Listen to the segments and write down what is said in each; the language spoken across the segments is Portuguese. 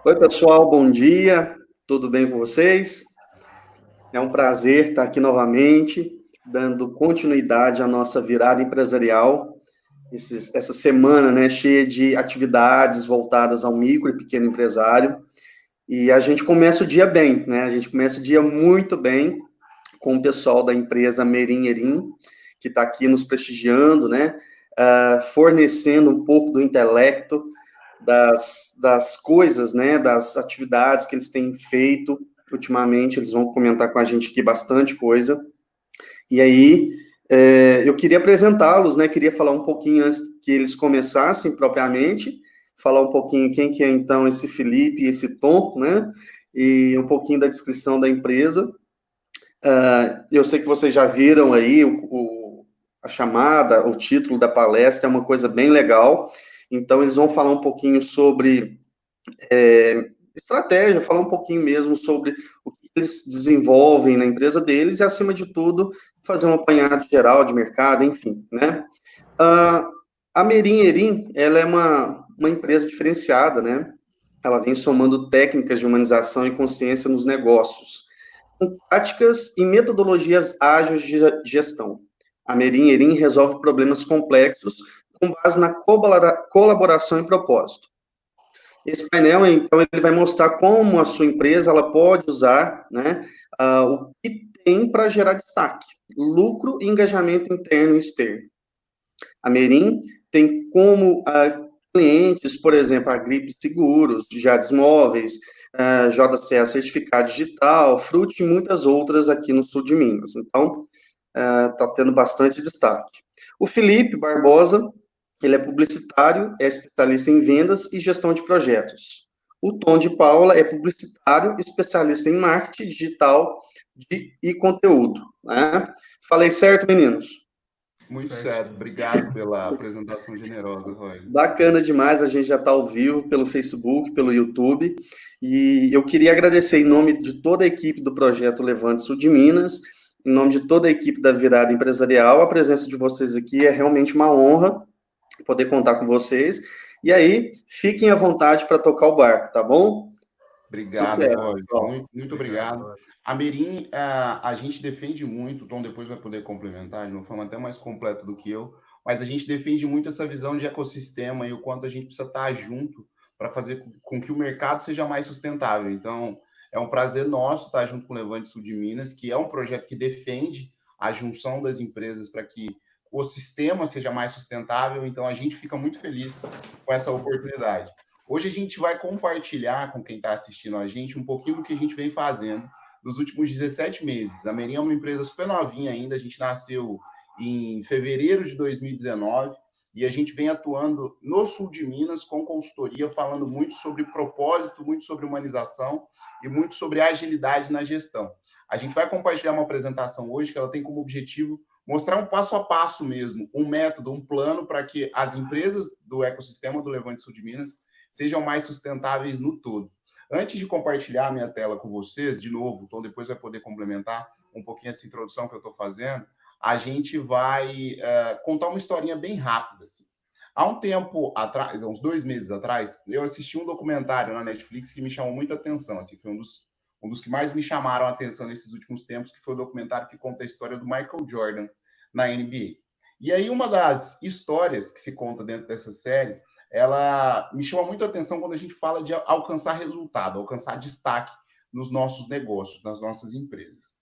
Oi, pessoal, bom dia. Tudo bem com vocês? É um prazer estar aqui novamente, dando continuidade à nossa virada empresarial. Essa semana, né, cheia de atividades voltadas ao micro e pequeno empresário. E a gente começa o dia bem, né? A gente começa o dia muito bem com o pessoal da empresa Merim Erim, que está aqui nos prestigiando, né? Fornecendo um pouco do intelecto, das coisas, né, das atividades que eles têm feito ultimamente. Eles vão comentar com a gente aqui bastante coisa. E aí, eu queria apresentá-los, né, queria falar um pouquinho antes que eles começassem propriamente, falar um pouquinho quem que é então esse Felipe e esse Tom, né, e um pouquinho da descrição da empresa. Eu sei que vocês já viram aí a chamada, o título da palestra é uma coisa bem legal. Então, eles vão falar um pouquinho sobre estratégia, falar um pouquinho mesmo sobre o que eles desenvolvem na empresa deles e, acima de tudo, fazer um apanhado geral de mercado, enfim, né? Uh, a Merim Erim, ela é uma empresa diferenciada, né? Ela vem somando técnicas de humanização e consciência nos negócios, com práticas e metodologias ágeis de gestão. A Merim Erim resolve problemas complexos com base na colaboração e propósito. Esse painel, então, ele vai mostrar como a sua empresa ela pode usar, né, o que tem para gerar destaque, lucro e engajamento interno e externo. A Merim tem como clientes, por exemplo, a Gripe Seguros, Jades Móveis, JCA Certificado Digital, Frute e muitas outras aqui no sul de Minas. Então, está tendo bastante destaque. O Felipe Barbosa, ele é publicitário, é especialista em vendas e gestão de projetos. O Tom de Paula é publicitário, especialista em marketing digital e conteúdo. Né? Falei certo, meninos? Muito certo. Obrigado pela apresentação generosa, Roy. Bacana demais, a gente já está ao vivo pelo Facebook, pelo YouTube, e eu queria agradecer em nome de toda a equipe do Projeto Levante Sul de Minas, em nome de toda a equipe da Virada Empresarial, a presença de vocês aqui é realmente uma honra poder contar com vocês, e aí, fiquem à vontade para tocar o barco, tá bom? Obrigado, Sucesso, Roy. pessoal. Muito obrigado. A Merim, a gente defende muito, o Tom depois vai poder complementar de uma forma até mais completa do que eu, mas a gente defende muito essa visão de ecossistema e o quanto a gente precisa estar junto para fazer com que o mercado seja mais sustentável. Então, é um prazer nosso estar junto com o Levante Sul de Minas, que é um projeto que defende a junção das empresas para que o sistema seja mais sustentável. Então, a gente fica muito feliz com essa oportunidade. Hoje a gente vai compartilhar com quem está assistindo a gente um pouquinho do que a gente vem fazendo nos últimos 17 meses. A Merim é uma empresa super novinha ainda, a gente nasceu em fevereiro de 2019 e a gente vem atuando no sul de Minas com consultoria, falando muito sobre propósito, muito sobre humanização e muito sobre agilidade na gestão. A gente vai compartilhar uma apresentação hoje que ela tem como objetivo mostrar um passo a passo mesmo, um método, um plano para que as empresas do ecossistema do Levante Sul de Minas sejam mais sustentáveis no todo. Antes de compartilhar a minha tela com vocês, de novo, então depois vai poder complementar um pouquinho essa introdução que eu estou fazendo, a gente vai contar uma historinha bem rápida. Assim. Há um tempo atrás, há uns 2 meses atrás, eu assisti um documentário na Netflix que me chamou muita atenção. Assim, foi um dos que mais me chamaram a atenção nesses últimos tempos, que foi o documentário que conta a história do Michael Jordan na NBA. E aí, uma das histórias que se conta dentro dessa série ela me chama muito a atenção quando a gente fala de alcançar resultado, alcançar destaque nos nossos negócios, nas nossas empresas.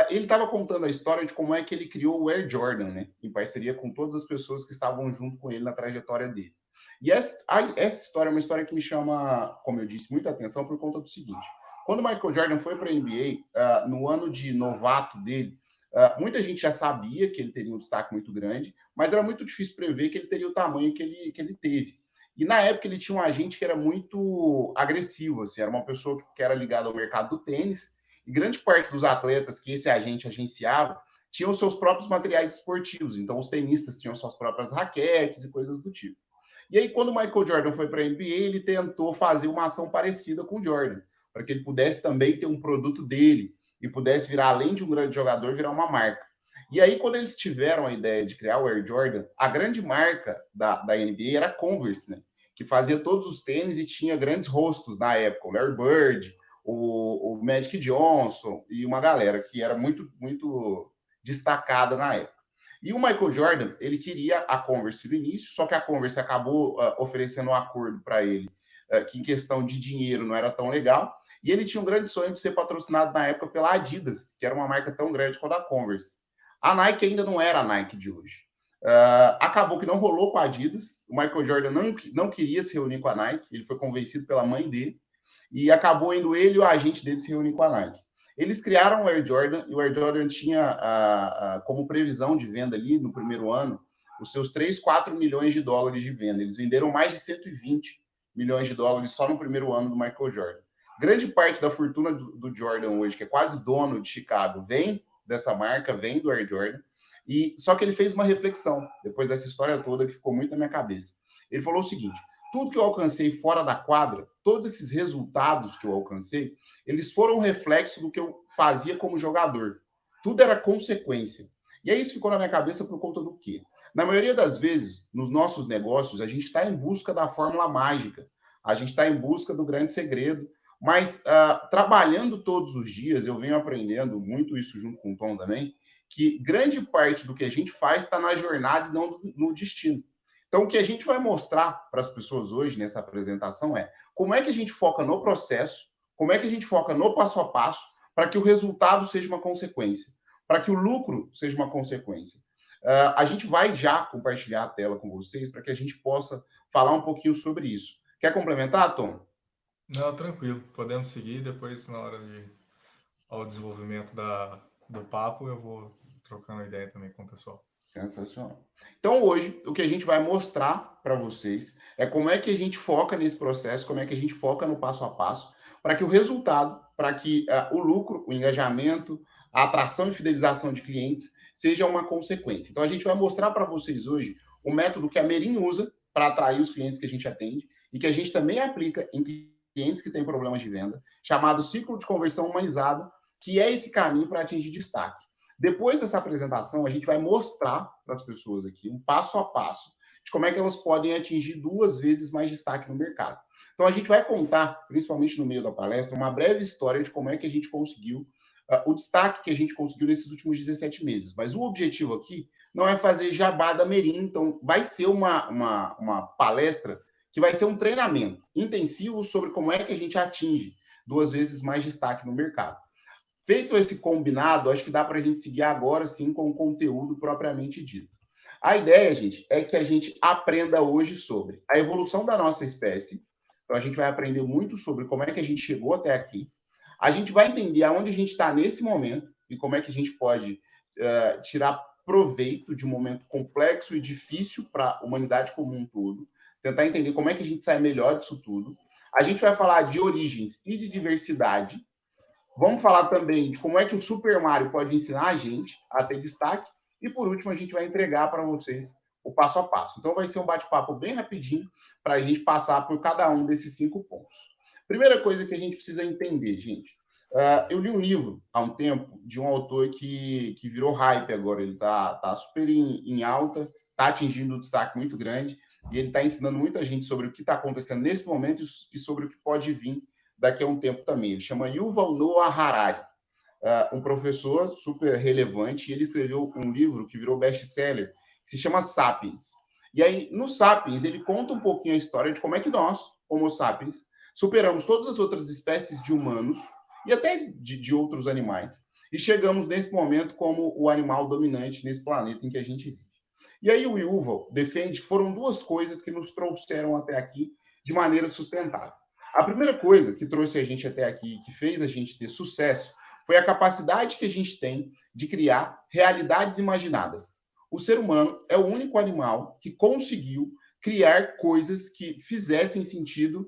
Ele estava contando a história de como é que ele criou o Air Jordan, né, em parceria com todas as pessoas que estavam junto com ele na trajetória dele. E essa história é uma história que me chama, como eu disse, muita atenção por conta do seguinte. Quando o Michael Jordan foi para a NBA, no ano de novato dele, muita gente já sabia que ele teria um destaque muito grande, mas era muito difícil prever que ele teria o tamanho que ele teve. E na época ele tinha um agente que era muito agressivo, assim, era uma pessoa que era ligada ao mercado do tênis, e grande parte dos atletas que esse agente agenciava tinham seus próprios materiais esportivos, então os tenistas tinham suas próprias raquetes e coisas do tipo. E aí, quando o Michael Jordan foi para a NBA, ele tentou fazer uma ação parecida com o Jordan, para que ele pudesse também ter um produto dele e pudesse virar, além de um grande jogador, virar uma marca. E aí, quando eles tiveram a ideia de criar o Air Jordan, a grande marca da NBA era a Converse, né? que fazia todos os tênis e tinha grandes rostos na época, o Larry Bird, o Magic Johnson e uma galera que era muito, muito destacada na época. E o Michael Jordan, ele queria a Converse no início, só que a Converse acabou oferecendo um acordo para ele que em questão de dinheiro não era tão legal, e ele tinha um grande sonho de ser patrocinado na época pela Adidas, que era uma marca tão grande quanto a Converse. A Nike ainda não era a Nike de hoje. Acabou que não rolou com a Adidas, o Michael Jordan não queria se reunir com a Nike, ele foi convencido pela mãe dele, e acabou indo ele e o agente dele se reunir com a Nike. Eles criaram o Air Jordan, e o Air Jordan tinha como previsão de venda ali no primeiro ano os seus 3, 4 milhões de dólares de venda. Eles venderam mais de 120 milhões de dólares só no primeiro ano do Michael Jordan. Grande parte da fortuna do Jordan hoje, que é quase dono de Chicago, vem dessa marca, vem do Air Jordan. E só que ele fez uma reflexão depois dessa história toda que ficou muito na minha cabeça. Ele falou o seguinte: tudo que eu alcancei fora da quadra, todos esses resultados que eu alcancei, eles foram um reflexo do que eu fazia como jogador. Tudo era consequência. E aí isso ficou na minha cabeça por conta do quê? Na maioria das vezes, nos nossos negócios, a gente está em busca da fórmula mágica, a gente está em busca do grande segredo, mas trabalhando todos os dias, eu venho aprendendo muito isso junto com o Tom também, que grande parte do que a gente faz está na jornada e não no destino. Então, o que a gente vai mostrar para as pessoas hoje nessa apresentação é como é que a gente foca no processo, como é que a gente foca no passo a passo, para que o resultado seja uma consequência, para que o lucro seja uma consequência. A gente vai já compartilhar a tela com vocês para que a gente possa falar um pouquinho sobre isso. Quer complementar, Tom? Não, tranquilo. Podemos seguir. Depois, na hora ao desenvolvimento do papo, eu vou trocando ideia também com o pessoal. Sensacional. Então, hoje, o que a gente vai mostrar para vocês é como é que a gente foca nesse processo, como é que a gente foca no passo a passo, para que o resultado, para que o lucro, o engajamento, a atração e fidelização de clientes seja uma consequência. Então, a gente vai mostrar para vocês hoje o método que a Merin usa para atrair os clientes que a gente atende e que a gente também aplica em clientes que têm problemas de venda, chamado ciclo de conversão humanizado, que é esse caminho para atingir destaque. Depois dessa apresentação, a gente vai mostrar para as pessoas aqui um passo a passo de como é que elas podem atingir 2 vezes mais destaque no mercado. Então, a gente vai contar, principalmente no meio da palestra, uma breve história de como é que a gente conseguiu o destaque que a gente conseguiu nesses últimos 17 meses. Mas o objetivo aqui não é fazer jabá da Merin, então vai ser uma palestra que vai ser um treinamento intensivo sobre como é que a gente atinge 2 vezes mais destaque no mercado. Feito esse combinado, acho que dá para a gente seguir agora sim com o conteúdo propriamente dito. A ideia, gente, é que a gente aprenda hoje sobre a evolução da nossa espécie. Então, a gente vai aprender muito sobre como é que a gente chegou até aqui. A gente vai entender aonde a gente está nesse momento e como é que a gente pode tirar proveito de um momento complexo e difícil para a humanidade como um todo. Tentar entender como é que a gente sai melhor disso tudo. A gente vai falar de origens e de diversidade. Vamos falar também de como é que o Super Mario pode ensinar a gente a ter destaque. E, por último, a gente vai entregar para vocês o passo a passo. Então, vai ser um bate-papo bem rapidinho para a gente passar por cada um desses 5 pontos. Primeira coisa que a gente precisa entender, gente. Eu li um livro há um tempo de um autor que virou hype agora. Ele está super em alta, está atingindo um destaque muito grande. E ele está ensinando muita gente sobre o que está acontecendo nesse momento e sobre o que pode vir daqui a um tempo também. Ele chama Yuval Noah Harari, um professor super relevante, e ele escreveu um livro que virou best-seller, que se chama Sapiens. E aí, no Sapiens, ele conta um pouquinho a história de como é que nós, Homo sapiens, superamos todas as outras espécies de humanos e até de outros animais, e chegamos nesse momento como o animal dominante nesse planeta em que a gente vive. E aí o Yuval defende que foram 2 coisas que nos trouxeram até aqui de maneira sustentável. A primeira coisa que trouxe a gente até aqui, que fez a gente ter sucesso, foi a capacidade que a gente tem de criar realidades imaginadas. O ser humano é o único animal que conseguiu criar coisas que fizessem sentido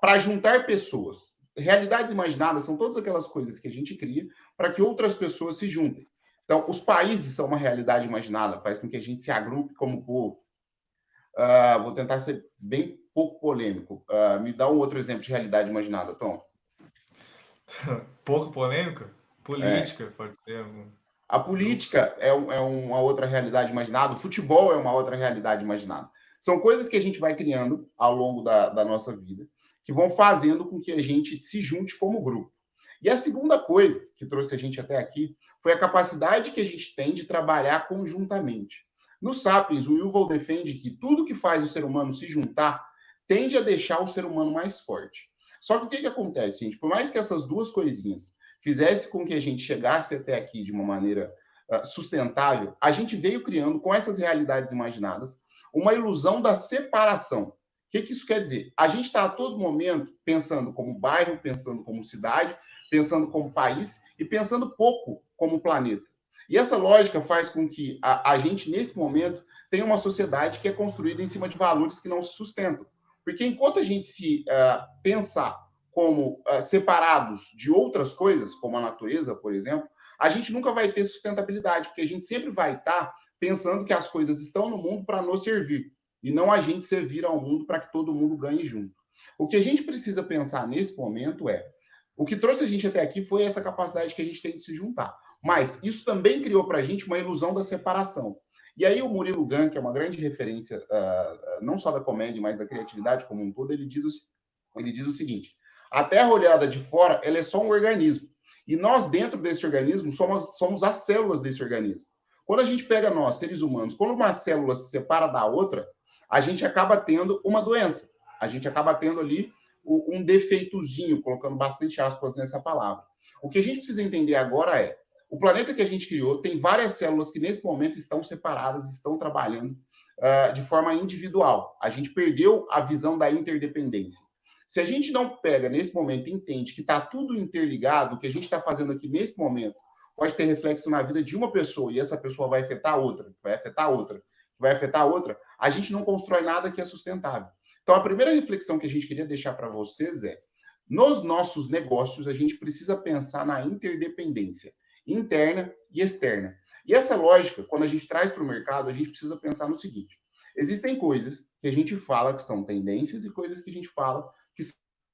para juntar pessoas. Realidades imaginadas são todas aquelas coisas que a gente cria para que outras pessoas se juntem. Então, os países são uma realidade imaginada, faz com que a gente se agrupe como povo. Vou tentar ser bem pouco polêmico. Me dá um outro exemplo de realidade imaginada, Tom. Pouco polêmica? Política, pode ser. A política é uma outra realidade imaginada, o futebol é uma outra realidade imaginada. São coisas que a gente vai criando ao longo da nossa vida, que vão fazendo com que a gente se junte como grupo. E a segunda coisa que trouxe a gente até aqui foi a capacidade que a gente tem de trabalhar conjuntamente. No Sapiens, o Yuval defende que tudo que faz o ser humano se juntar tende a deixar o ser humano mais forte. Só que o que acontece, gente? Por mais que essas duas coisinhas fizessem com que a gente chegasse até aqui de uma maneira sustentável, a gente veio criando, com essas realidades imaginadas, uma ilusão da separação. O que isso quer dizer? A gente está a todo momento pensando como bairro, pensando como cidade, pensando como país e pensando pouco como planeta. E essa lógica faz com que a gente, nesse momento, tenha uma sociedade que é construída em cima de valores que não se sustentam. Porque enquanto a gente se pensar como separados de outras coisas, como a natureza, por exemplo, a gente nunca vai ter sustentabilidade, porque a gente sempre vai estar pensando que as coisas estão no mundo para nos servir, e não a gente servir ao mundo para que todo mundo ganhe junto. O que a gente precisa pensar nesse momento é, o que trouxe a gente até aqui foi essa capacidade que a gente tem de se juntar. Mas isso também criou para a gente uma ilusão da separação. E aí o Murilo Gun, que é uma grande referência, não só da comédia, mas da criatividade como um todo, ele diz o seguinte: a Terra olhada de fora, ela é só um organismo. E nós, dentro desse organismo, somos as células desse organismo. Quando a gente pega nós, seres humanos, quando uma célula se separa da outra, a gente acaba tendo uma doença. A gente acaba tendo ali um defeitozinho, colocando bastante aspas nessa palavra. O que a gente precisa entender agora é, o planeta que a gente criou tem várias células que nesse momento estão separadas, estão trabalhando de forma individual. A gente perdeu a visão da interdependência. Se a gente não pega nesse momento e entende que está tudo interligado, o que a gente está fazendo aqui nesse momento pode ter reflexo na vida de uma pessoa e essa pessoa vai afetar outra, vai afetar outra, vai afetar outra, a gente não constrói nada que é sustentável. Então, a primeira reflexão que a gente queria deixar para vocês é, nos nossos negócios, a gente precisa pensar na interdependência interna e externa. E essa lógica, quando a gente traz para o mercado, a gente precisa pensar no seguinte: existem coisas que a gente fala que são tendências e coisas que a gente fala que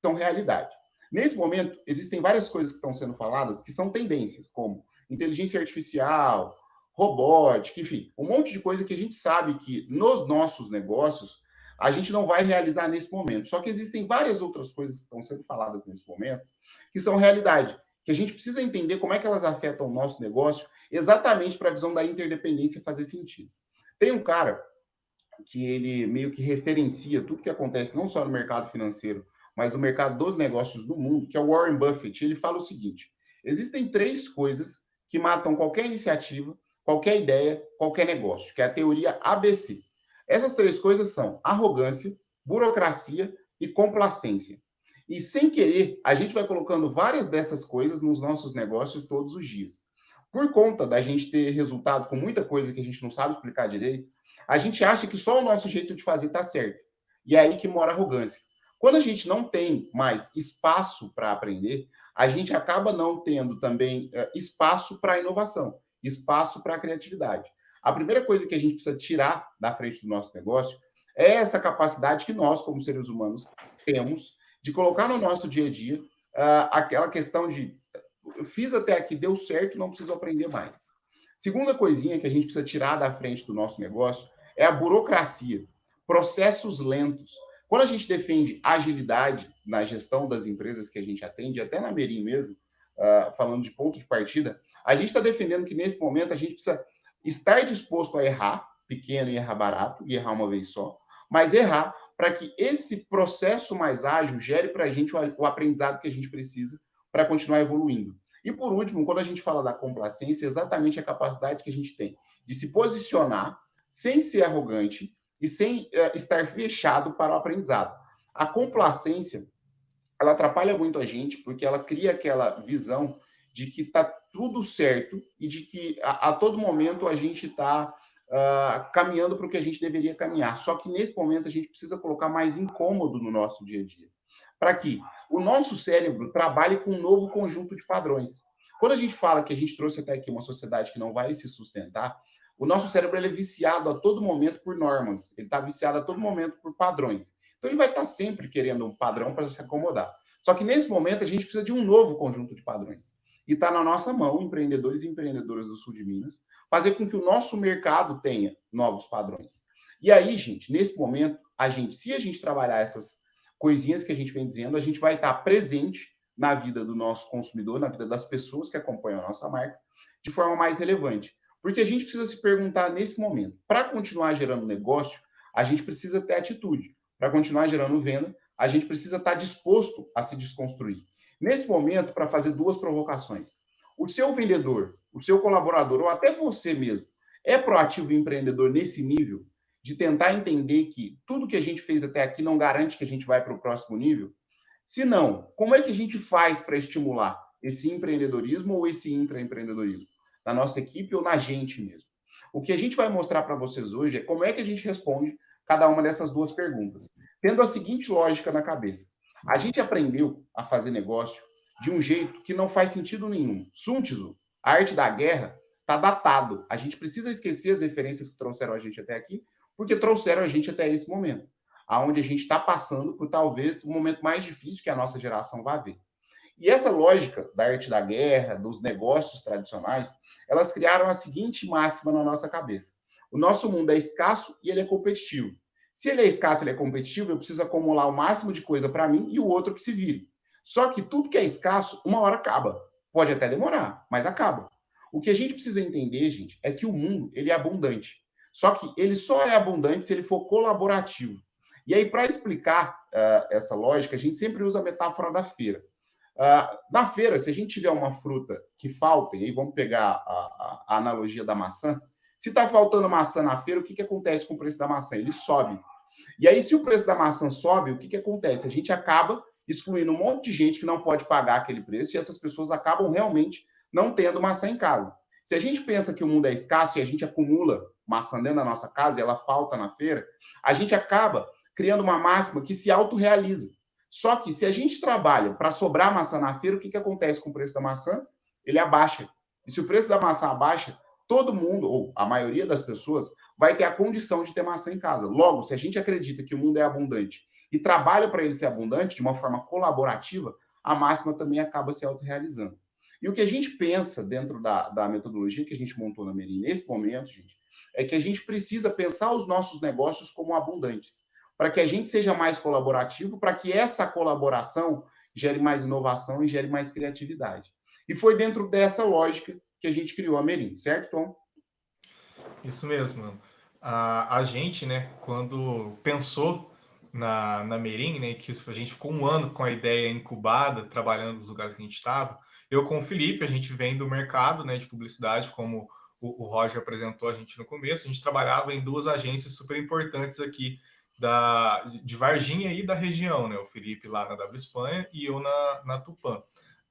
são realidade. Nesse momento, existem várias coisas que estão sendo faladas que são tendências, como inteligência artificial, robótica, enfim, um monte de coisa que a gente sabe que nos nossos negócios a gente não vai realizar nesse momento. Só que existem várias outras coisas que estão sendo faladas nesse momento que são realidade, que a gente precisa entender como é que elas afetam o nosso negócio exatamente para a visão da interdependência fazer sentido. Tem um cara que ele meio que referencia tudo que acontece não só no mercado financeiro, mas no mercado dos negócios do mundo, que é o Warren Buffett. Ele fala o seguinte: existem 3 coisas que matam qualquer iniciativa, qualquer ideia, qualquer negócio, que é a teoria ABC. Essas 3 coisas são arrogância, burocracia e complacência. E sem querer, a gente vai colocando várias dessas coisas nos nossos negócios todos os dias. Por conta da gente ter resultado com muita coisa que a gente não sabe explicar direito, a gente acha que só o nosso jeito de fazer está certo. E é aí que mora a arrogância. Quando a gente não tem mais espaço para aprender, a gente acaba não tendo também espaço para a inovação, espaço para a criatividade. A primeira coisa que a gente precisa tirar da frente do nosso negócio é essa capacidade que nós, como seres humanos, temos de colocar no nosso dia a dia aquela questão de eu fiz até aqui, deu certo, não preciso aprender mais. Segunda coisinha que a gente precisa tirar da frente do nosso negócio é a burocracia, processos lentos. Quando a gente defende agilidade na gestão das empresas que a gente atende, até na Merim mesmo, falando de ponto de partida, a gente está defendendo que nesse momento a gente precisa estar disposto a errar, pequeno e errar barato, e errar uma vez só, mas errar para que esse processo mais ágil gere para a gente o aprendizado que a gente precisa para continuar evoluindo. E por último, quando a gente fala da complacência, é exatamente a capacidade que a gente tem de se posicionar sem ser arrogante e sem estar fechado para o aprendizado. A complacência, ela atrapalha muito a gente porque ela cria aquela visão de que está tudo certo e de que a todo momento a gente está caminhando para o que a gente deveria caminhar. Só que nesse momento a gente precisa colocar mais incômodo no nosso dia a dia, para que o nosso cérebro trabalhe com um novo conjunto de padrões. Quando a gente fala que a gente trouxe até aqui uma sociedade que não vai se sustentar, o nosso cérebro ele é viciado a todo momento por normas, ele está viciado a todo momento por padrões. Então ele vai estar sempre querendo um padrão para se acomodar. Só que nesse momento a gente precisa de um novo conjunto de padrões. E está na nossa mão, empreendedores e empreendedoras do sul de Minas, fazer com que o nosso mercado tenha novos padrões. E aí, gente, nesse momento, se a gente trabalhar essas coisinhas que a gente vem dizendo, a gente vai estar presente na vida do nosso consumidor, na vida das pessoas que acompanham a nossa marca, de forma mais relevante. Porque a gente precisa se perguntar nesse momento, para continuar gerando negócio, a gente precisa ter atitude. Para continuar gerando venda, a gente precisa estar disposto a se desconstruir. Nesse momento, para fazer duas provocações. O seu vendedor, o seu colaborador, ou até você mesmo, é proativo e empreendedor nesse nível de tentar entender que tudo que a gente fez até aqui não garante que a gente vai para o próximo nível? Se não, como é que a gente faz para estimular esse empreendedorismo ou esse intraempreendedorismo? Na nossa equipe ou na gente mesmo? O que a gente vai mostrar para vocês hoje é como é que a gente responde cada uma dessas duas perguntas, tendo a seguinte lógica na cabeça. A gente aprendeu a fazer negócio de um jeito que não faz sentido nenhum. Sun Tzu, a arte da guerra, está datado. A gente precisa esquecer as referências que trouxeram a gente até aqui, porque trouxeram a gente até esse momento, aonde a gente está passando por talvez o momento mais difícil que a nossa geração vai ver. E essa lógica da arte da guerra, dos negócios tradicionais, elas criaram a seguinte máxima na nossa cabeça: o nosso mundo é escasso e ele é competitivo. Se ele é escasso e ele é competitivo, eu preciso acumular o máximo de coisa para mim e o outro que se vire. Só que tudo que é escasso, uma hora acaba. Pode até demorar, mas acaba. O que a gente precisa entender, gente, é que o mundo ele é abundante. Só que ele só é abundante se ele for colaborativo. E aí, para explicar essa lógica, a gente sempre usa a metáfora da feira. Na feira, se a gente tiver uma fruta que falta, e aí vamos pegar a analogia da maçã, se está faltando maçã na feira, o que acontece com o preço da maçã? Ele sobe. E aí, se o preço da maçã sobe, o que acontece? A gente acaba excluindo um monte de gente que não pode pagar aquele preço e essas pessoas acabam realmente não tendo maçã em casa. Se a gente pensa que o mundo é escasso e a gente acumula maçã dentro da nossa casa e ela falta na feira, a gente acaba criando uma máxima que se autorrealiza. Só que se a gente trabalha para sobrar maçã na feira, o que acontece com o preço da maçã? Ele abaixa. E se o preço da maçã abaixa, todo mundo, ou a maioria das pessoas, vai ter a condição de ter maçã em casa. Logo, se a gente acredita que o mundo é abundante e trabalha para ele ser abundante de uma forma colaborativa, a máxima também acaba se autorrealizando. E o que a gente pensa dentro da metodologia que a gente montou na Merim nesse momento, gente, é que a gente precisa pensar os nossos negócios como abundantes, para que a gente seja mais colaborativo, para que essa colaboração gere mais inovação e gere mais criatividade. E foi dentro dessa lógica que a gente criou a Merim, certo, Tom? Isso mesmo, mano. A gente, né, quando pensou na Merim, né, que a gente ficou um ano com a ideia incubada, trabalhando nos lugares que a gente estava, eu com o Felipe, a gente vem do mercado, né, de publicidade, como o Roger apresentou a gente no começo, a gente trabalhava em duas agências super importantes aqui de Varginha e da região, né, o Felipe lá na W Espanha e eu na Tupã.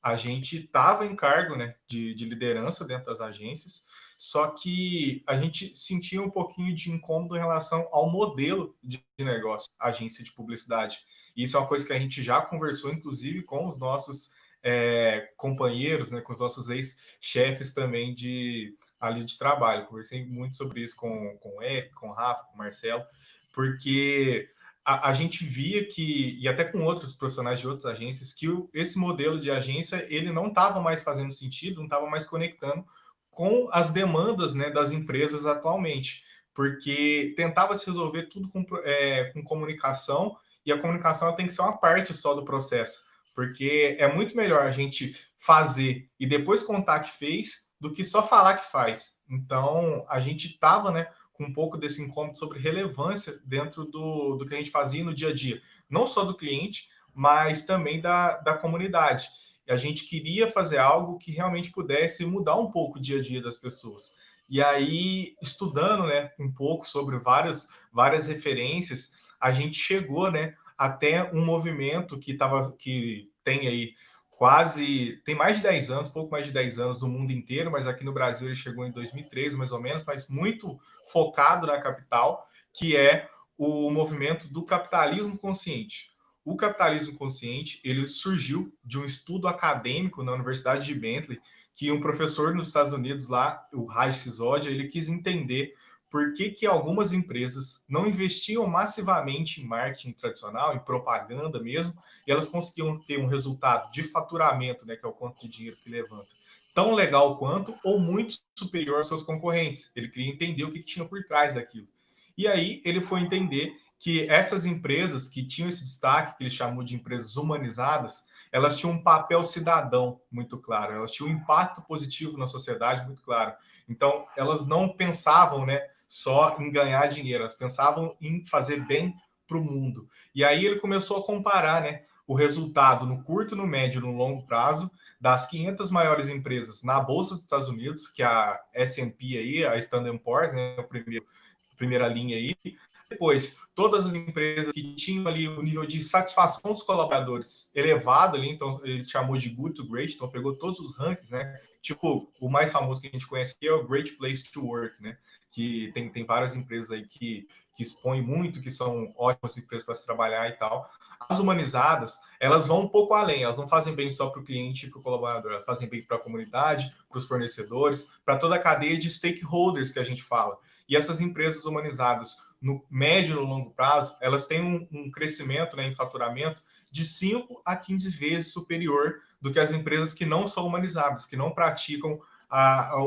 A gente estava em cargo, né, de liderança dentro das agências, só que a gente sentia um pouquinho de incômodo em relação ao modelo de negócio, agência de publicidade. E isso é uma coisa que a gente já conversou, inclusive, com os nossos companheiros, né, com os nossos ex-chefes também ali de trabalho. Conversei muito sobre isso com o Eric, com o Rafa, com o Marcelo, porque a gente via que, e até com outros profissionais de outras agências, que esse modelo de agência ele não estava mais fazendo sentido, não estava mais conectando com as demandas, né, das empresas atualmente, porque tentava se resolver tudo com comunicação, e a comunicação tem que ser uma parte só do processo, porque é muito melhor a gente fazer e depois contar que fez, do que só falar que faz. Então, a gente estava, né, com um pouco desse incômodo sobre relevância dentro do que a gente fazia no dia a dia, não só do cliente, mas também da comunidade. E a gente queria fazer algo que realmente pudesse mudar um pouco o dia a dia das pessoas. E aí, estudando, né, um pouco sobre várias referências, a gente chegou, né, até um movimento que tem aí tem mais de 10 anos, pouco mais de 10 anos no mundo inteiro, mas aqui no Brasil ele chegou em 2013, mais ou menos, mas muito focado na capital, que é o movimento do capitalismo consciente. O capitalismo consciente, ele surgiu de um estudo acadêmico na Universidade de Bentley, que um professor nos Estados Unidos lá, o Raj Sisodia, ele quis entender por que algumas empresas não investiam massivamente em marketing tradicional, em propaganda mesmo, e elas conseguiam ter um resultado de faturamento, né, que é o quanto de dinheiro que levanta, tão legal quanto ou muito superior aos seus concorrentes. Ele queria entender o que tinha por trás daquilo. E aí ele foi entender que essas empresas que tinham esse destaque, que ele chamou de empresas humanizadas, elas tinham um papel cidadão muito claro, elas tinham um impacto positivo na sociedade muito claro. Então, elas não pensavam, né, só em ganhar dinheiro, elas pensavam em fazer bem para o mundo. E aí ele começou a comparar, né, o resultado no curto, no médio e no longo prazo das 500 maiores empresas na Bolsa dos Estados Unidos, que é a S&P aí, a Standard & Poor's, né, primeira linha aí. Depois, todas as empresas que tinham ali o nível de satisfação dos colaboradores elevado ali, então ele chamou de Good to Great, então pegou todos os rankings, né? Tipo, o mais famoso que a gente conhece aqui é o Great Place to Work, né? Que tem várias empresas aí que expõem muito, que são ótimas empresas para se trabalhar e tal. As humanizadas, elas vão um pouco além, elas não fazem bem só para o cliente e para o colaborador, elas fazem bem para a comunidade, para os fornecedores, para toda a cadeia de stakeholders que a gente fala. E essas empresas humanizadas, no médio e no longo prazo, elas têm um crescimento, né, em faturamento de 5 a 15 vezes superior do que as empresas que não são humanizadas, que não praticam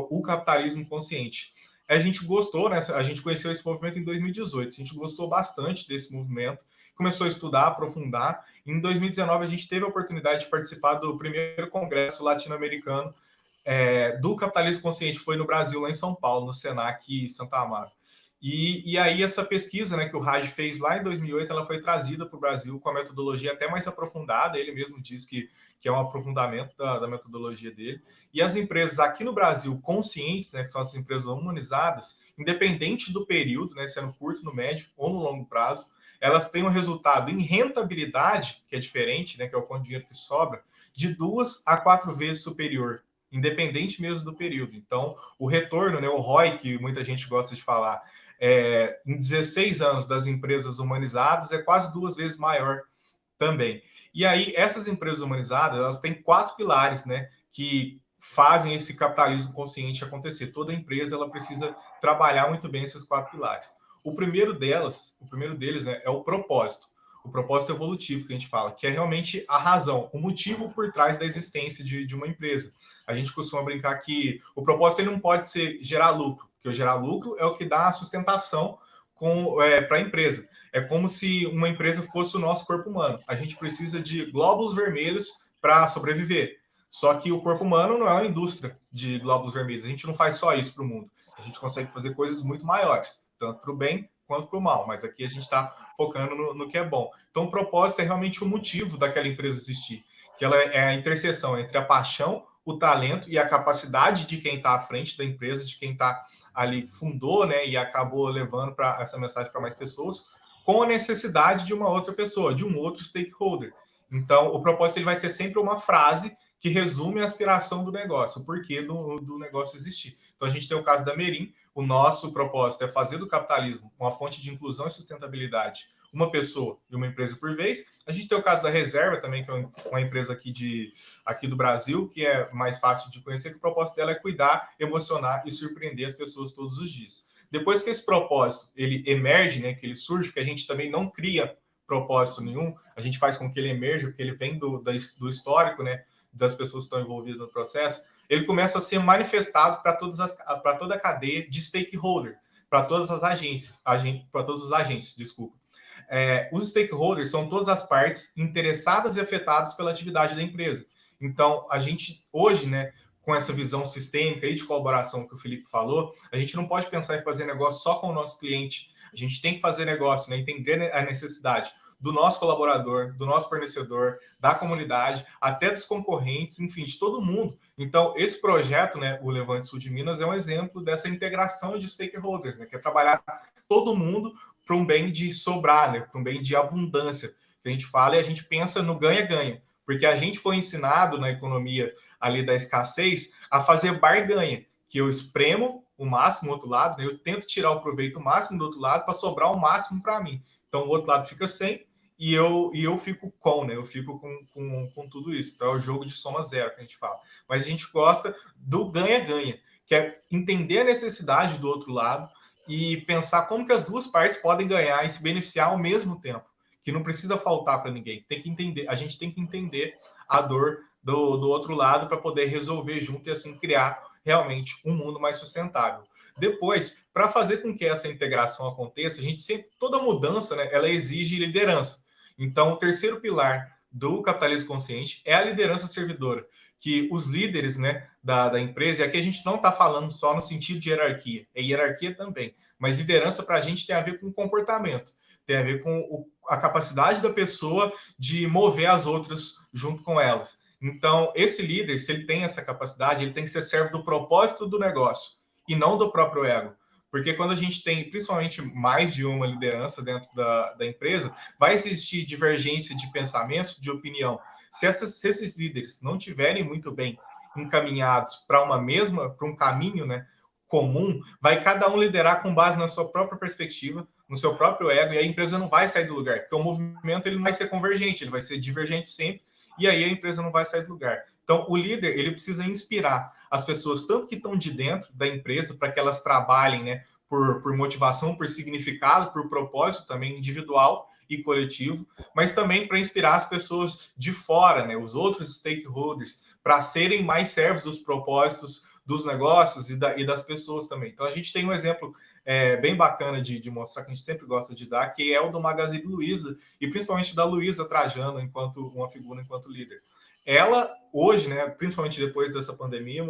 o capitalismo consciente. A gente gostou, né? A gente conheceu esse movimento em 2018, a gente gostou bastante desse movimento, começou a estudar, aprofundar. Em 2019, a gente teve a oportunidade de participar do primeiro congresso latino-americano do capitalismo consciente, foi no Brasil, lá em São Paulo, no Senac Santa Amaro. E aí essa pesquisa, né, que o Raj fez lá em 2008, ela foi trazida para o Brasil com a metodologia até mais aprofundada, ele mesmo diz que é um aprofundamento da metodologia dele. E as empresas aqui no Brasil conscientes, né, que são as empresas humanizadas, independente do período, né, sendo curto, no médio ou no longo prazo, elas têm um resultado em rentabilidade, que é diferente, né, que é o quanto dinheiro que sobra, de 2 a 4 vezes superior, independente mesmo do período. Então, o retorno, né, o ROI, que muita gente gosta de falar, em 16 anos das empresas humanizadas, é quase 2 vezes maior também. E aí, essas empresas humanizadas, elas têm 4 pilares, né, que fazem esse capitalismo consciente acontecer. Toda empresa, ela precisa trabalhar muito bem esses 4 pilares. O primeiro deles, né, é o propósito. O propósito evolutivo que a gente fala, que é realmente a razão, o motivo por trás da existência de uma empresa. A gente costuma brincar que o propósito ele não pode ser gerar lucro, porque o gerar lucro é o que dá a sustentação para a empresa. É como se uma empresa fosse o nosso corpo humano. A gente precisa de glóbulos vermelhos para sobreviver. Só que o corpo humano não é uma indústria de glóbulos vermelhos. A gente não faz só isso para o mundo. A gente consegue fazer coisas muito maiores, tanto para o bem quanto para o mal. Mas aqui a gente está focando no que é bom. Então, o propósito é realmente o motivo daquela empresa existir. Que ela é a interseção entre a paixão, o talento e a capacidade de quem está à frente da empresa, de quem está ali que fundou, né, e acabou levando essa mensagem para mais pessoas, com a necessidade de uma outra pessoa, de um outro stakeholder. Então, o propósito ele vai ser sempre uma frase que resume a aspiração do negócio, o porquê do negócio existir. Então, a gente tem o caso da Merim, o nosso propósito é fazer do capitalismo uma fonte de inclusão e sustentabilidade, uma pessoa e uma empresa por vez. A gente tem o caso da Reserva também, que é uma empresa aqui do Brasil, que é mais fácil de conhecer, que o propósito dela é cuidar, emocionar e surpreender as pessoas todos os dias. Depois que esse propósito ele emerge, né, que ele surge, que a gente também não cria propósito nenhum, a gente faz com que ele emerja, porque ele vem do histórico, né, das pessoas que estão envolvidas no processo, ele começa a ser manifestado para toda a cadeia de stakeholder, para todas as agências, para todos os agentes, desculpa. Os stakeholders são todas as partes interessadas e afetadas pela atividade da empresa. Então, a gente hoje, né, com essa visão sistêmica e de colaboração que o Felipe falou, a gente não pode pensar em fazer negócio só com o nosso cliente. A gente tem que fazer negócio, né, entender a necessidade do nosso colaborador, do nosso fornecedor, da comunidade, até dos concorrentes, enfim, de todo mundo. Então, esse projeto, né, o Levante Sul de Minas, é um exemplo dessa integração de stakeholders, né, que é trabalhar todo mundo para um bem de sobrar, né, para um bem de abundância. Que a gente fala e a gente pensa no ganha-ganha, porque a gente foi ensinado na economia ali da escassez a fazer barganha, que eu espremo o máximo do outro lado, né, eu tento tirar o proveito máximo do outro lado para sobrar o máximo para mim. Então, o outro lado fica sem e eu fico com, né? Eu fico com tudo isso. Então, é o jogo de soma zero que a gente fala. Mas a gente gosta do ganha-ganha, que é entender a necessidade do outro lado e pensar como que as duas partes podem ganhar e se beneficiar ao mesmo tempo, que não precisa faltar para ninguém. Tem que entender, a gente tem que entender a dor do outro lado para poder resolver junto e assim criar realmente um mundo mais sustentável. Depois, para fazer com que essa integração aconteça, a gente sempre, toda mudança, né, ela exige liderança. Então, o terceiro pilar do capitalismo consciente é a liderança servidora, que os líderes, né, da empresa, e aqui a gente não está falando só no sentido de hierarquia, é hierarquia também, mas liderança para a gente tem a ver com comportamento, tem a ver com a capacidade da pessoa de mover as outras junto com elas. Então, esse líder, se ele tem essa capacidade, ele tem que ser servo do propósito do negócio e não do próprio ego. Porque quando a gente tem, principalmente, mais de uma liderança dentro da empresa, vai existir divergência de pensamentos, de opinião. Se esses líderes não tiverem muito bem encaminhados para um caminho, né, comum, vai cada um liderar com base na sua própria perspectiva, no seu próprio ego, e a empresa não vai sair do lugar, porque o movimento ele não vai ser convergente, ele vai ser divergente sempre, e aí a empresa não vai sair do lugar. Então, o líder, ele precisa inspirar as pessoas, tanto que estão de dentro da empresa, para que elas trabalhem, né, por motivação, por significado, por propósito também individual e coletivo, mas também para inspirar as pessoas de fora, né, os outros stakeholders, para serem mais servos dos propósitos dos negócios e das pessoas também. Então, a gente tem um exemplo bem bacana de mostrar, que a gente sempre gosta de dar, que é o do Magazine Luiza, e principalmente da Luiza Trajano, enquanto uma figura, enquanto líder. Ela, hoje, né, principalmente depois dessa pandemia,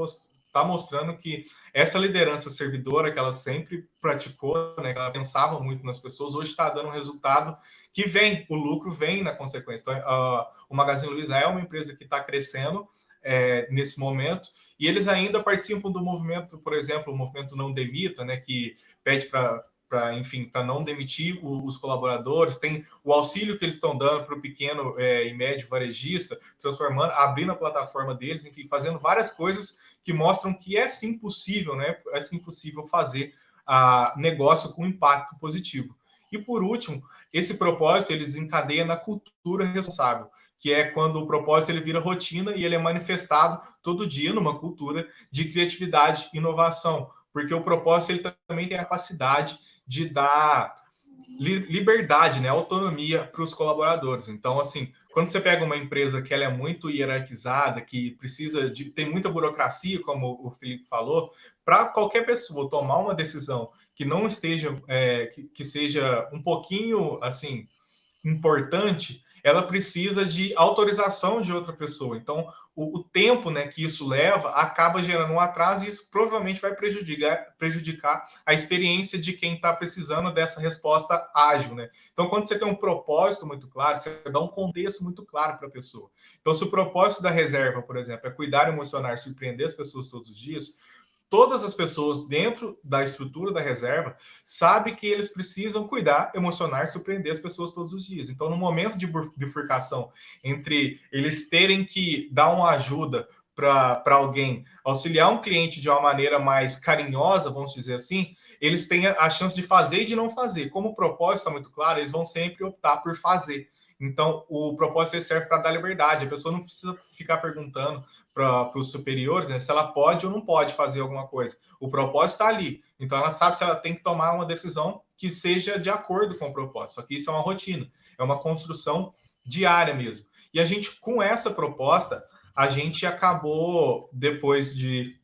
está mostrando que essa liderança servidora que ela sempre praticou, né, que ela pensava muito nas pessoas, hoje está dando um resultado que vem, o lucro vem na consequência. Então, o Magazine Luiza é uma empresa que está crescendo nesse momento, e eles ainda participam do movimento, por exemplo, o movimento Não Demita, né, que pede para não demitir os colaboradores, tem o auxílio que eles estão dando para o pequeno e médio varejista, transformando, abrindo a plataforma deles, enfim, fazendo várias coisas que mostram que é sim possível, né? É sim possível fazer negócio com impacto positivo. E por último, esse propósito ele desencadeia na cultura responsável, que é quando o propósito ele vira rotina e ele é manifestado todo dia numa cultura de criatividade e inovação, porque o propósito ele também tem a capacidade de dar liberdade, né, autonomia para os colaboradores. Então, assim, quando você pega uma empresa que ela é muito hierarquizada, que tem muita burocracia, como o Felipe falou, para qualquer pessoa tomar uma decisão que não esteja, que seja um pouquinho, assim, importante, ela precisa de autorização de outra pessoa. Então, o tempo, né, que isso leva acaba gerando um atraso, e isso provavelmente vai prejudicar a experiência de quem está precisando dessa resposta ágil, né? Então, quando você tem um propósito muito claro, você dá um contexto muito claro para a pessoa. Então, se o propósito da reserva, por exemplo, é cuidar, emocionar, surpreender as pessoas todos os dias, todas as pessoas dentro da estrutura da reserva sabem que eles precisam cuidar, emocionar, surpreender as pessoas todos os dias. Então, no momento de bifurcação entre eles terem que dar uma ajuda para alguém, auxiliar um cliente de uma maneira mais carinhosa, vamos dizer assim, eles têm a chance de fazer e de não fazer. Como o propósito está muito claro, eles vão sempre optar por fazer. Então, o propósito serve para dar liberdade. A pessoa não precisa ficar perguntando para os superiores, né, se ela pode ou não pode fazer alguma coisa. O propósito está ali. Então, ela sabe se ela tem que tomar uma decisão que seja de acordo com o propósito. Só que isso é uma rotina, é uma construção diária mesmo. E a gente, com essa proposta, a gente acabou, depois de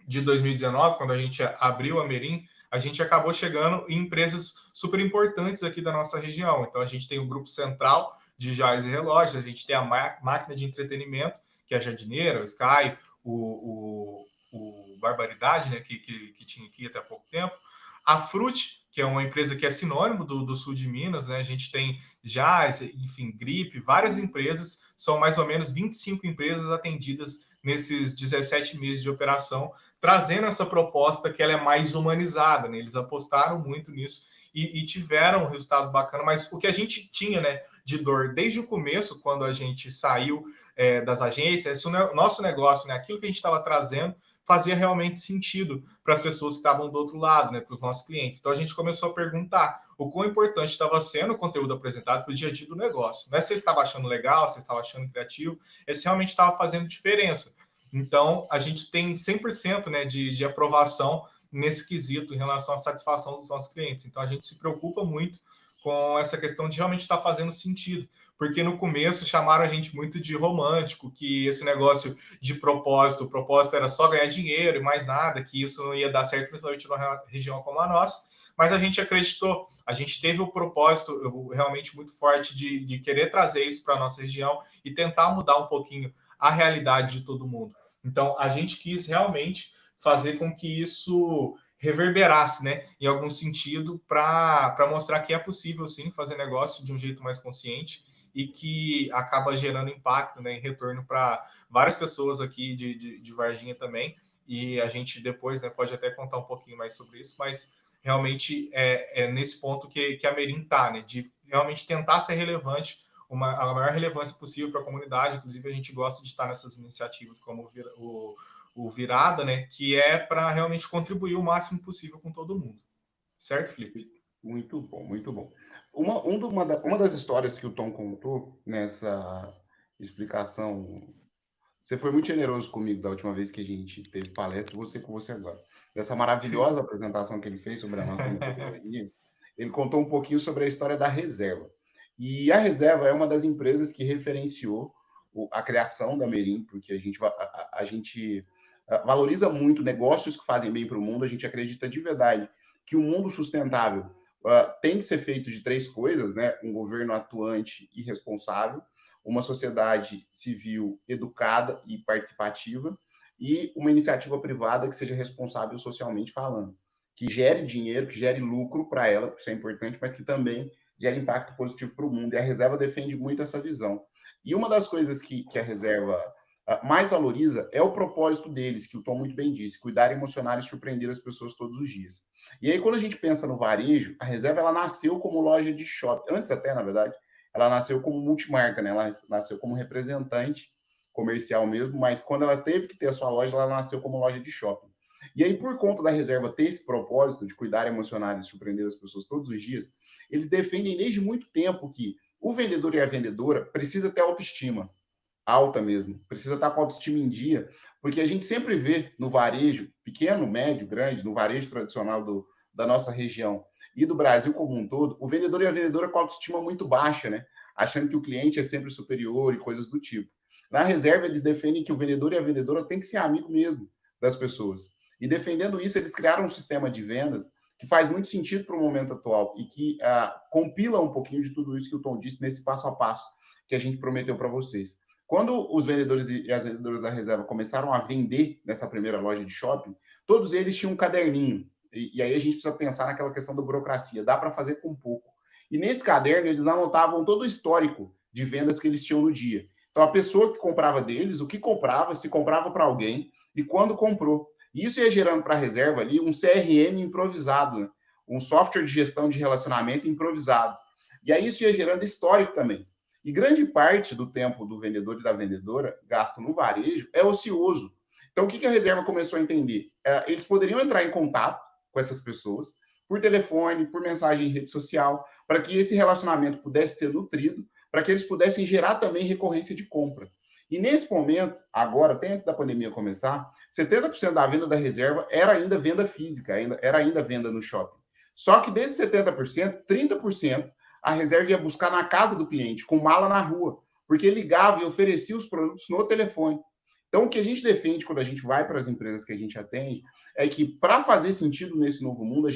2019, quando a gente abriu a Merim, a gente acabou chegando em empresas super importantes aqui da nossa região. Então, a gente tem o Grupo Central de Joias e Relógios, a gente tem a máquina de entretenimento, que é a Jardineira, o Sky, o Barbaridade, né, que tinha aqui até há pouco tempo. A Frute, que é uma empresa que é sinônimo do sul de Minas, né? A gente tem Jazz, enfim, Gripe, várias empresas, são mais ou menos 25 empresas atendidas nesses 17 meses de operação, trazendo essa proposta que ela é mais humanizada, né? Eles apostaram muito nisso e tiveram resultados bacanas, mas o que a gente tinha, né, de dor desde o começo, quando a gente saiu das agências, o nosso negócio, né, aquilo que a gente estava trazendo, fazia realmente sentido para as pessoas que estavam do outro lado, né, para os nossos clientes. Então a gente começou a perguntar o quão importante estava sendo o conteúdo apresentado para o dia a dia do negócio. Não é se você estava achando legal, se você estava achando criativo, é se realmente estava fazendo diferença. Então a gente tem 100%, né, de aprovação nesse quesito em relação à satisfação dos nossos clientes. Então a gente se preocupa muito com essa questão de realmente estar fazendo sentido. Porque no começo chamaram a gente muito de romântico, que esse negócio de propósito, o propósito era só ganhar dinheiro e mais nada, que isso não ia dar certo, principalmente numa região como a nossa. Mas a gente acreditou, a gente teve o propósito realmente muito forte de querer trazer isso para a nossa região e tentar mudar um pouquinho a realidade de todo mundo. Então, a gente quis realmente fazer com que isso reverberasse, né, em algum sentido, para mostrar que é possível, sim, fazer negócio de um jeito mais consciente e que acaba gerando impacto, né, em retorno para várias pessoas aqui de Varginha também. E a gente depois, né, pode até contar um pouquinho mais sobre isso, mas realmente é nesse ponto que a Merim está, né, de realmente tentar ser relevante, a maior relevância possível para a comunidade. Inclusive, a gente gosta de estar nessas iniciativas como o Virada, né, que é para realmente contribuir o máximo possível com todo mundo. Certo, Felipe? Muito bom, muito bom. Uma das histórias que o Tom contou nessa explicação, você foi muito generoso comigo da última vez que a gente teve palestra, você com você agora. Dessa maravilhosa apresentação que ele fez sobre a nossa metodologia, ele contou um pouquinho sobre a história da Reserva. E a Reserva é uma das empresas que referenciou a criação da Merim, porque a gente valoriza muito negócios que fazem bem para o mundo, a gente acredita de verdade que o mundo sustentável tem que ser feito de três coisas, né? Um governo atuante e responsável, uma sociedade civil educada e participativa e uma iniciativa privada que seja responsável socialmente falando, que gere dinheiro, que gere lucro para ela, isso é importante, mas que também gere impacto positivo para o mundo. E a Reserva defende muito essa visão. E uma das coisas que a Reserva mais valoriza é o propósito deles, que o Tom muito bem disse, cuidar, emocionar e surpreender as pessoas todos os dias. E aí, quando a gente pensa no varejo, a Reserva ela nasceu como loja de shopping, antes até, na verdade, ela nasceu como multimarca, né? Ela nasceu como representante comercial mesmo, mas quando ela teve que ter a sua loja, ela nasceu como loja de shopping. E aí, por conta da Reserva ter esse propósito de cuidar, emocionar e surpreender as pessoas todos os dias, eles defendem desde muito tempo que o vendedor e a vendedora precisa ter autoestima alta mesmo, precisa estar com a autoestima em dia, porque a gente sempre vê no varejo, pequeno, médio, grande, no varejo tradicional da nossa região e do Brasil como um todo, o vendedor e a vendedora com a autoestima muito baixa, né? Achando que o cliente é sempre superior e coisas do tipo. Na Reserva, eles defendem que o vendedor e a vendedora têm que ser amigo mesmo das pessoas. E defendendo isso, eles criaram um sistema de vendas que faz muito sentido para o momento atual e que compila um pouquinho de tudo isso que o Tom disse nesse passo a passo que a gente prometeu para vocês. Quando os vendedores e as vendedoras da Reserva começaram a vender nessa primeira loja de shopping, todos eles tinham um caderninho. E aí a gente precisa pensar naquela questão da burocracia. Dá para fazer com pouco. E nesse caderno, eles anotavam todo o histórico de vendas que eles tinham no dia. Então, a pessoa que comprava deles, o que comprava, se comprava para alguém e quando comprou. E isso ia gerando para a Reserva ali um CRM improvisado, né? Um software de gestão de relacionamento improvisado. E aí isso ia gerando histórico também. E grande parte do tempo do vendedor e da vendedora gasto no varejo é ocioso. Então, o que a Reserva começou a entender? Eles poderiam entrar em contato com essas pessoas por telefone, por mensagem em rede social, para que esse relacionamento pudesse ser nutrido, para que eles pudessem gerar também recorrência de compra. E nesse momento, agora, até antes da pandemia começar, 70% da venda da Reserva era ainda venda física, era ainda venda no shopping. Só que desses 70%, 30% a Reserva ia buscar na casa do cliente, com mala na rua, porque ligava e oferecia os produtos no telefone. Então, o que a gente defende quando a gente vai para as empresas que a gente atende é que, para fazer sentido nesse novo mundo,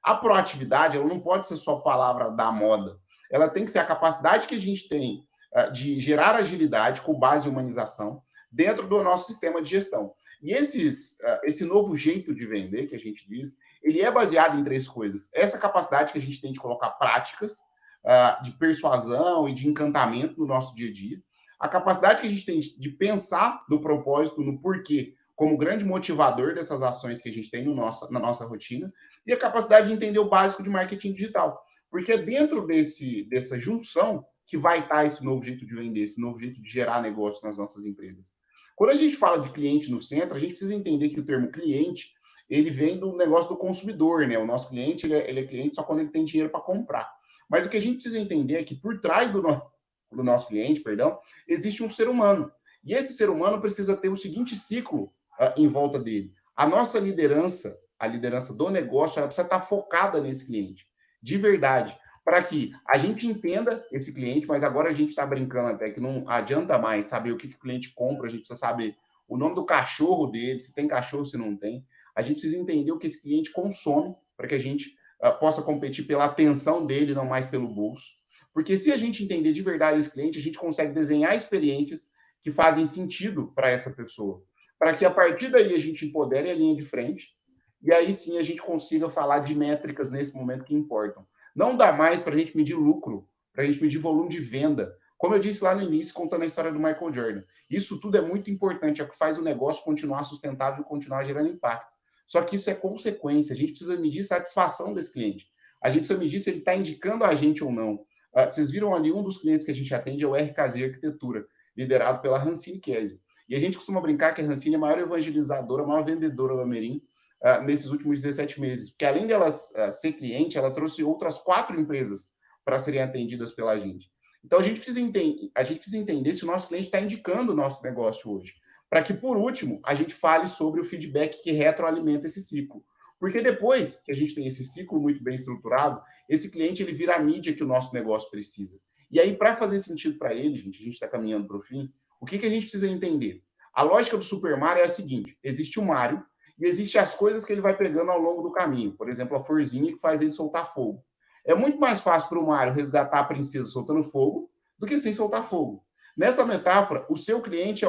a proatividade ela não pode ser só palavra da moda. Ela tem que ser a capacidade que a gente tem de gerar agilidade com base em humanização dentro do nosso sistema de gestão. E esse novo jeito de vender, que a gente diz, ele é baseado em três coisas. Essa capacidade que a gente tem de colocar práticas, de persuasão e de encantamento no nosso dia a dia, a capacidade que a gente tem de pensar no propósito, no porquê, como grande motivador dessas ações que a gente tem na nossa rotina, e a capacidade de entender o básico de marketing digital. Porque é dentro dessa junção que vai estar esse novo jeito de vender, esse novo jeito de gerar negócio nas nossas empresas. Quando a gente fala de cliente no centro, a gente precisa entender que o termo cliente, ele vem do negócio do consumidor, né? O nosso cliente, ele é cliente só quando ele tem dinheiro para comprar. Mas o que a gente precisa entender é que por trás do nosso cliente, existe um ser humano. E esse ser humano precisa ter o seguinte ciclo em volta dele. A nossa liderança, a liderança do negócio, ela precisa estar focada nesse cliente, de verdade. para que a gente entenda esse cliente, mas agora a gente está brincando até que não adianta mais saber o que o cliente compra, a gente precisa saber o nome do cachorro dele, se tem cachorro, se não tem. A gente precisa entender o que esse cliente consome para que a gente possa competir pela atenção dele, não mais pelo bolso. Porque se a gente entender de verdade esse cliente, a gente consegue desenhar experiências que fazem sentido para essa pessoa. Para que a partir daí a gente empodere a linha de frente e aí sim a gente consiga falar de métricas nesse momento que importam. Não dá mais para a gente medir lucro, para a gente medir volume de venda. Como eu disse lá no início, contando a história do Michael Jordan. Isso tudo é muito importante, é o que faz o negócio continuar sustentável e continuar gerando impacto. Só que isso é consequência, a gente precisa medir satisfação desse cliente. A gente precisa medir se ele está indicando a gente ou não. Vocês viram ali, um dos clientes que a gente atende é o RKZ Arquitetura, liderado pela Rancine Kese. E a gente costuma brincar que a Rancine é a maior evangelizadora, a maior vendedora da Merim nesses últimos 17 meses. Porque além dela ser cliente, ela trouxe outras 4 empresas para serem atendidas pela gente. Então, a gente precisa entender se o nosso cliente está indicando o nosso negócio hoje. Para que, por último, a gente fale sobre o feedback que retroalimenta esse ciclo. Porque depois que a gente tem esse ciclo muito bem estruturado, esse cliente ele vira a mídia que o nosso negócio precisa. E aí, para fazer sentido para ele, gente, a gente está caminhando para o fim, o que a gente precisa entender? A lógica do Super Mario é a seguinte: existe o Mario e existem as coisas que ele vai pegando ao longo do caminho. Por exemplo, a florzinha que faz ele soltar fogo. É muito mais fácil para o Mario resgatar a princesa soltando fogo do que sem soltar fogo. Nessa metáfora, o seu cliente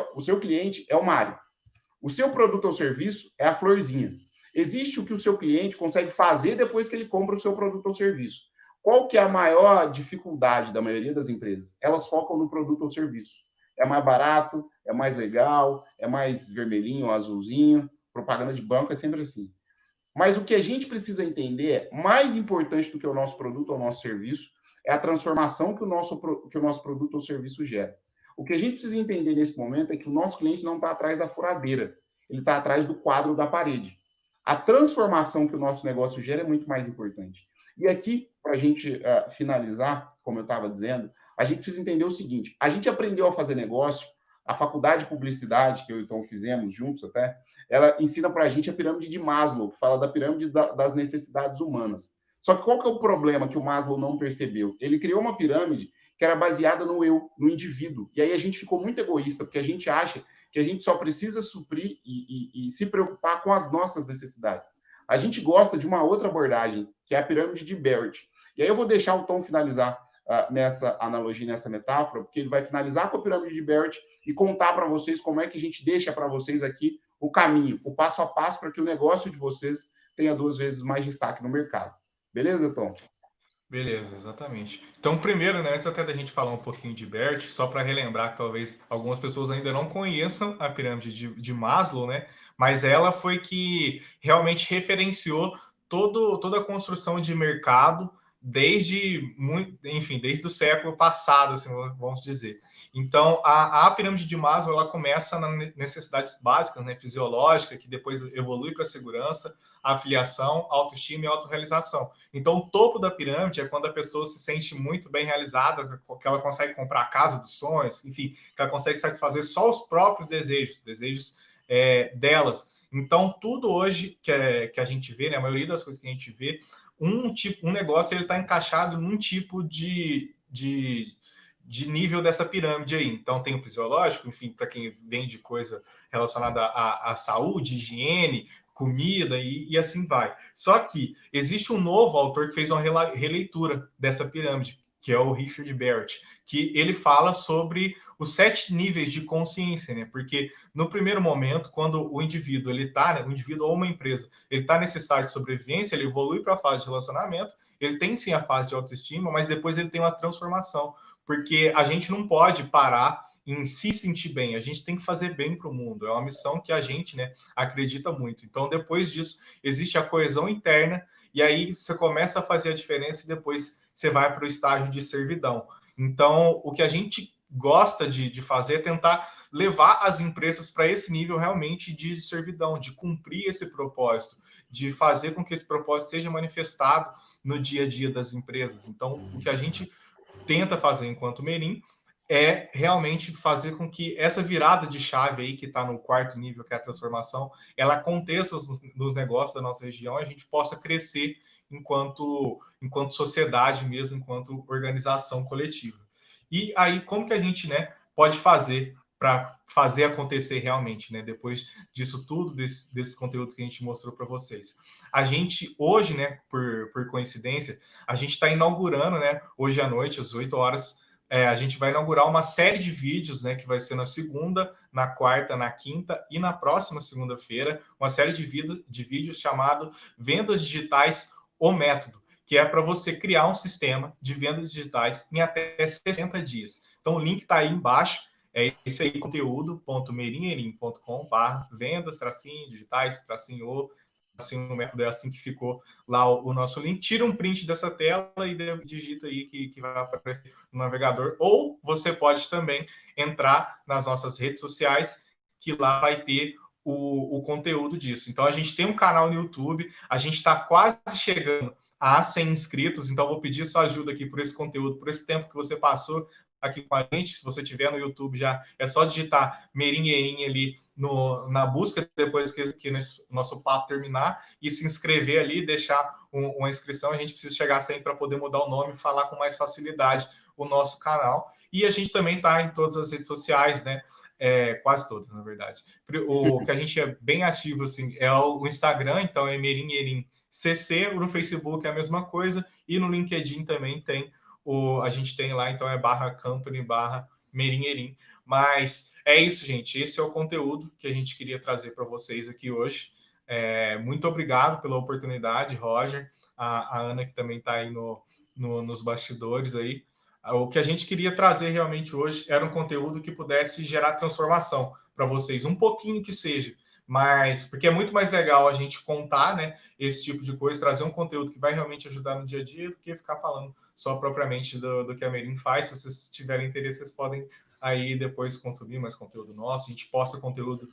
é o Mario. O seu produto ou serviço é a florzinha. Existe o que o seu cliente consegue fazer depois que ele compra o seu produto ou serviço. Qual que é a maior dificuldade da maioria das empresas? Elas focam no produto ou serviço. É mais barato, é mais legal, é mais vermelhinho ou azulzinho. Propaganda de banco é sempre assim. Mas o que a gente precisa entender é, mais importante do que o nosso produto ou nosso serviço, é a transformação que o nosso produto ou serviço gera. O que a gente precisa entender nesse momento é que o nosso cliente não está atrás da furadeira, ele está atrás do quadro da parede. A transformação que o nosso negócio gera é muito mais importante. E aqui, para a gente finalizar, como eu estava dizendo, a gente precisa entender o seguinte: a gente aprendeu a fazer negócio, a faculdade de publicidade, que eu e o Tom fizemos juntos até, ela ensina para a gente a pirâmide de Maslow, que fala da pirâmide das necessidades humanas. Só que qual que é o problema que o Maslow não percebeu? Ele criou uma pirâmide que era baseada no eu, no indivíduo. E aí a gente ficou muito egoísta, porque a gente acha que a gente só precisa suprir e se preocupar com as nossas necessidades. A gente gosta de uma outra abordagem, que é a pirâmide de Barrett. E aí eu vou deixar o Tom finalizar nessa analogia, nessa metáfora, porque ele vai finalizar com a pirâmide de Barrett e contar para vocês como é que a gente deixa para vocês aqui o caminho, o passo a passo para que o negócio de vocês tenha 2 vezes mais destaque no mercado. Beleza, Tom? Beleza, exatamente. Então, primeiro, né, antes até da gente falar um pouquinho de Bert, só para relembrar que talvez algumas pessoas ainda não conheçam a pirâmide de Maslow, né? Mas ela foi que realmente referenciou toda a construção de mercado desde desde o século passado, assim, vamos dizer. Então, a pirâmide de Maslow ela começa nas necessidades básicas, né, fisiológica, que depois evolui para a segurança, a afiliação, autoestima e autorrealização. Então, o topo da pirâmide é quando a pessoa se sente muito bem realizada, que ela consegue comprar a casa dos sonhos, enfim, que ela consegue satisfazer só os próprios desejos delas. Então, tudo hoje que a gente vê, né, a maioria das coisas que a gente vê, um negócio ele está encaixado num tipo de nível dessa pirâmide aí. Então, tem o fisiológico, enfim, para quem vende coisa relacionada à saúde, higiene, comida e assim vai. Só que existe um novo autor que fez uma releitura dessa pirâmide, que é o Richard Barrett, que ele fala sobre os 7 níveis de consciência, né? Porque no primeiro momento, quando o indivíduo ele tá, né, o indivíduo ou uma empresa, ele está nesse estágio de sobrevivência, ele evolui para a fase de relacionamento, ele tem sim a fase de autoestima, mas depois ele tem uma transformação, porque a gente não pode parar em se sentir bem, a gente tem que fazer bem para o mundo, é uma missão que a gente, né, acredita muito. Então, depois disso, existe a coesão interna, e aí você começa a fazer a diferença e depois você vai para o estágio de servidão. Então, o que a gente gosta de fazer é tentar levar as empresas para esse nível realmente de servidão, de cumprir esse propósito, de fazer com que esse propósito seja manifestado no dia a dia das empresas. Então, o que a gente tenta fazer enquanto Merim é realmente fazer com que essa virada de chave aí, que está no quarto nível, que é a transformação, ela aconteça nos negócios da nossa região e a gente possa crescer enquanto sociedade mesmo, enquanto organização coletiva. E aí, como que a gente, né, pode fazer para fazer acontecer realmente, né, depois disso tudo, desses conteúdos que a gente mostrou para vocês? A gente, hoje, né, por coincidência, a gente está inaugurando, né, hoje à noite, às 8 horas, a gente vai inaugurar uma série de vídeos, né, que vai ser na segunda, na quarta, na quinta e na próxima segunda-feira, uma série de vídeos chamado Vendas Digitais, o Método, que é para você criar um sistema de vendas digitais em até 60 dias. Então, o link está aí embaixo, é esse aí, conteúdo.merinherim.com/vendas, digitais, o assim, o método é assim que ficou lá o nosso link. Tira um print dessa tela e digita aí que vai aparecer no navegador. Ou você pode também entrar nas nossas redes sociais, que lá vai ter o conteúdo disso. Então, a gente tem um canal no YouTube, a gente está quase chegando a 100 inscritos, então vou pedir sua ajuda aqui por esse conteúdo, por esse tempo que você passou aqui com a gente. Se você tiver no YouTube, já é só digitar Merinherim ali na busca, depois que nosso papo terminar, e se inscrever ali, deixar uma inscrição. A gente precisa chegar sempre para poder mudar o nome e falar com mais facilidade o nosso canal. E a gente também está em todas as redes sociais, né? Quase todas, na verdade. O que a gente é bem ativo assim, é o Instagram, então é Merinherim CC, no Facebook é a mesma coisa, e no LinkedIn também tem a gente tem lá, então é /company/Merinherim. Mas é isso, gente. Esse é o conteúdo que a gente queria trazer para vocês aqui hoje. Muito obrigado pela oportunidade, Roger, a Ana, que também está aí nos bastidores aí. O que a gente queria trazer realmente hoje era um conteúdo que pudesse gerar transformação para vocês, um pouquinho que seja, mas porque é muito mais legal a gente contar, né, esse tipo de coisa, trazer um conteúdo que vai realmente ajudar no dia a dia do que ficar falando só propriamente do que a Merim faz. Se vocês tiverem interesse, vocês podem aí depois consumir mais conteúdo nosso. A gente posta conteúdo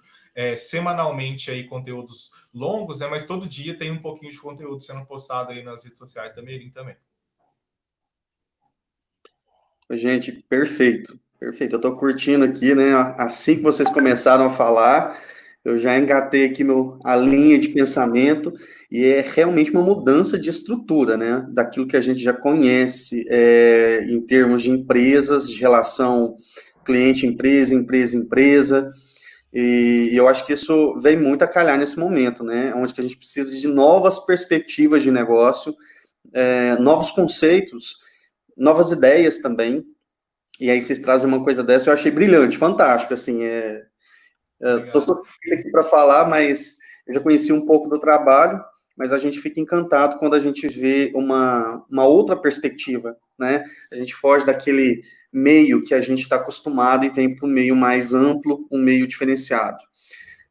semanalmente aí, conteúdos longos, né, mas todo dia tem um pouquinho de conteúdo sendo postado aí nas redes sociais da Merim também. Gente, perfeito, perfeito. Eu estou curtindo aqui, né? Assim que vocês começaram a falar, eu já engatei aqui a linha de pensamento, e é realmente uma mudança de estrutura, né? Daquilo que a gente já conhece em termos de empresas, de relação cliente-empresa, empresa-empresa, e eu acho que isso vem muito a calhar nesse momento, né? Onde que a gente precisa de novas perspectivas de negócio, novos conceitos, novas ideias também. E aí vocês trazem uma coisa dessa, eu achei brilhante, fantástico, assim, estou sofrendo aqui para falar, mas eu já conheci um pouco do trabalho, mas a gente fica encantado quando a gente vê uma outra perspectiva, né? A gente foge daquele meio que a gente está acostumado e vem para um meio mais amplo, um meio diferenciado.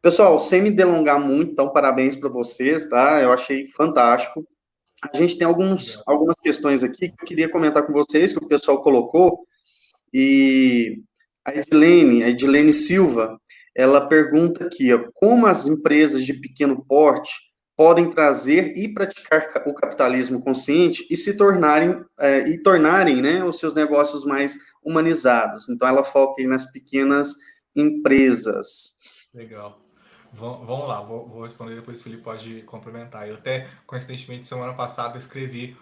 Pessoal, sem me delongar muito, então parabéns para vocês, tá? Eu achei fantástico. A gente tem algumas questões aqui que eu queria comentar com vocês, que o pessoal colocou, e a Edilene Silva, ela pergunta aqui, ó, como as empresas de pequeno porte podem trazer e praticar o capitalismo consciente e se tornarem, né, os seus negócios mais humanizados. Então, ela foca aí nas pequenas empresas. Legal. Vamos lá, vou responder, depois o Felipe pode complementar. Eu até, coincidentemente, semana passada escrevi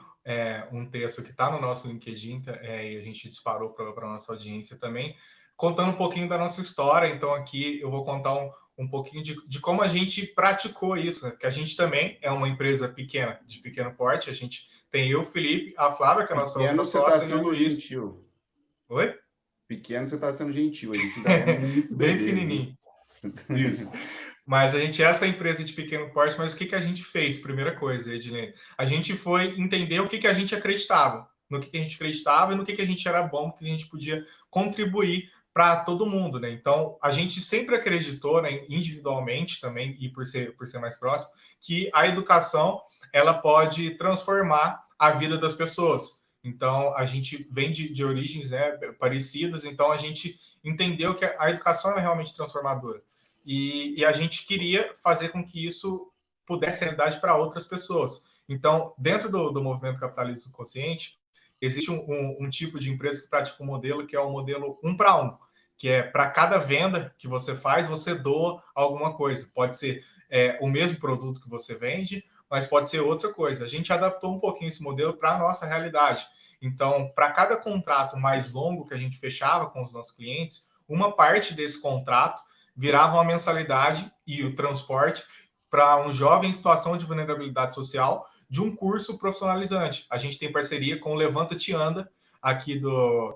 um texto que está no nosso LinkedIn, e a gente disparou para a nossa audiência também, contando um pouquinho da nossa história. Então, aqui eu vou contar um pouquinho de como a gente praticou isso, né? Porque a gente também é uma empresa pequena, de pequeno porte. A gente tem eu, Felipe, a Flávia, que é a nossa outra sócia, e o Luiz. Gentil. Oi? Pequeno, você está sendo gentil. A gente ainda é muito bem pequenininho. Isso. Mas a gente é essa empresa de pequeno porte, mas o que a gente fez? Primeira coisa, Edilene, a gente foi entender o que a gente acreditava, no que a gente acreditava e no que a gente era bom, que a gente podia contribuir para todo mundo, né? Então, a gente sempre acreditou, né, individualmente também, e por ser mais próximo, que a educação, ela pode transformar a vida das pessoas. Então, a gente vem de origens, né, parecidas, então a gente entendeu que a educação é realmente transformadora. E a gente queria fazer com que isso pudesse ser realidade para outras pessoas. Então, dentro do movimento capitalismo consciente, existe um tipo de empresa que pratica um modelo que é o modelo 1 para 1, que é para cada venda que você faz, você doa alguma coisa. Pode ser o mesmo produto que você vende, mas pode ser outra coisa. A gente adaptou um pouquinho esse modelo para a nossa realidade. Então, para cada contrato mais longo que a gente fechava com os nossos clientes, uma parte desse contrato virava uma mensalidade e o transporte para um jovem em situação de vulnerabilidade social de um curso profissionalizante. A gente tem parceria com o Levanta Te Anda, aqui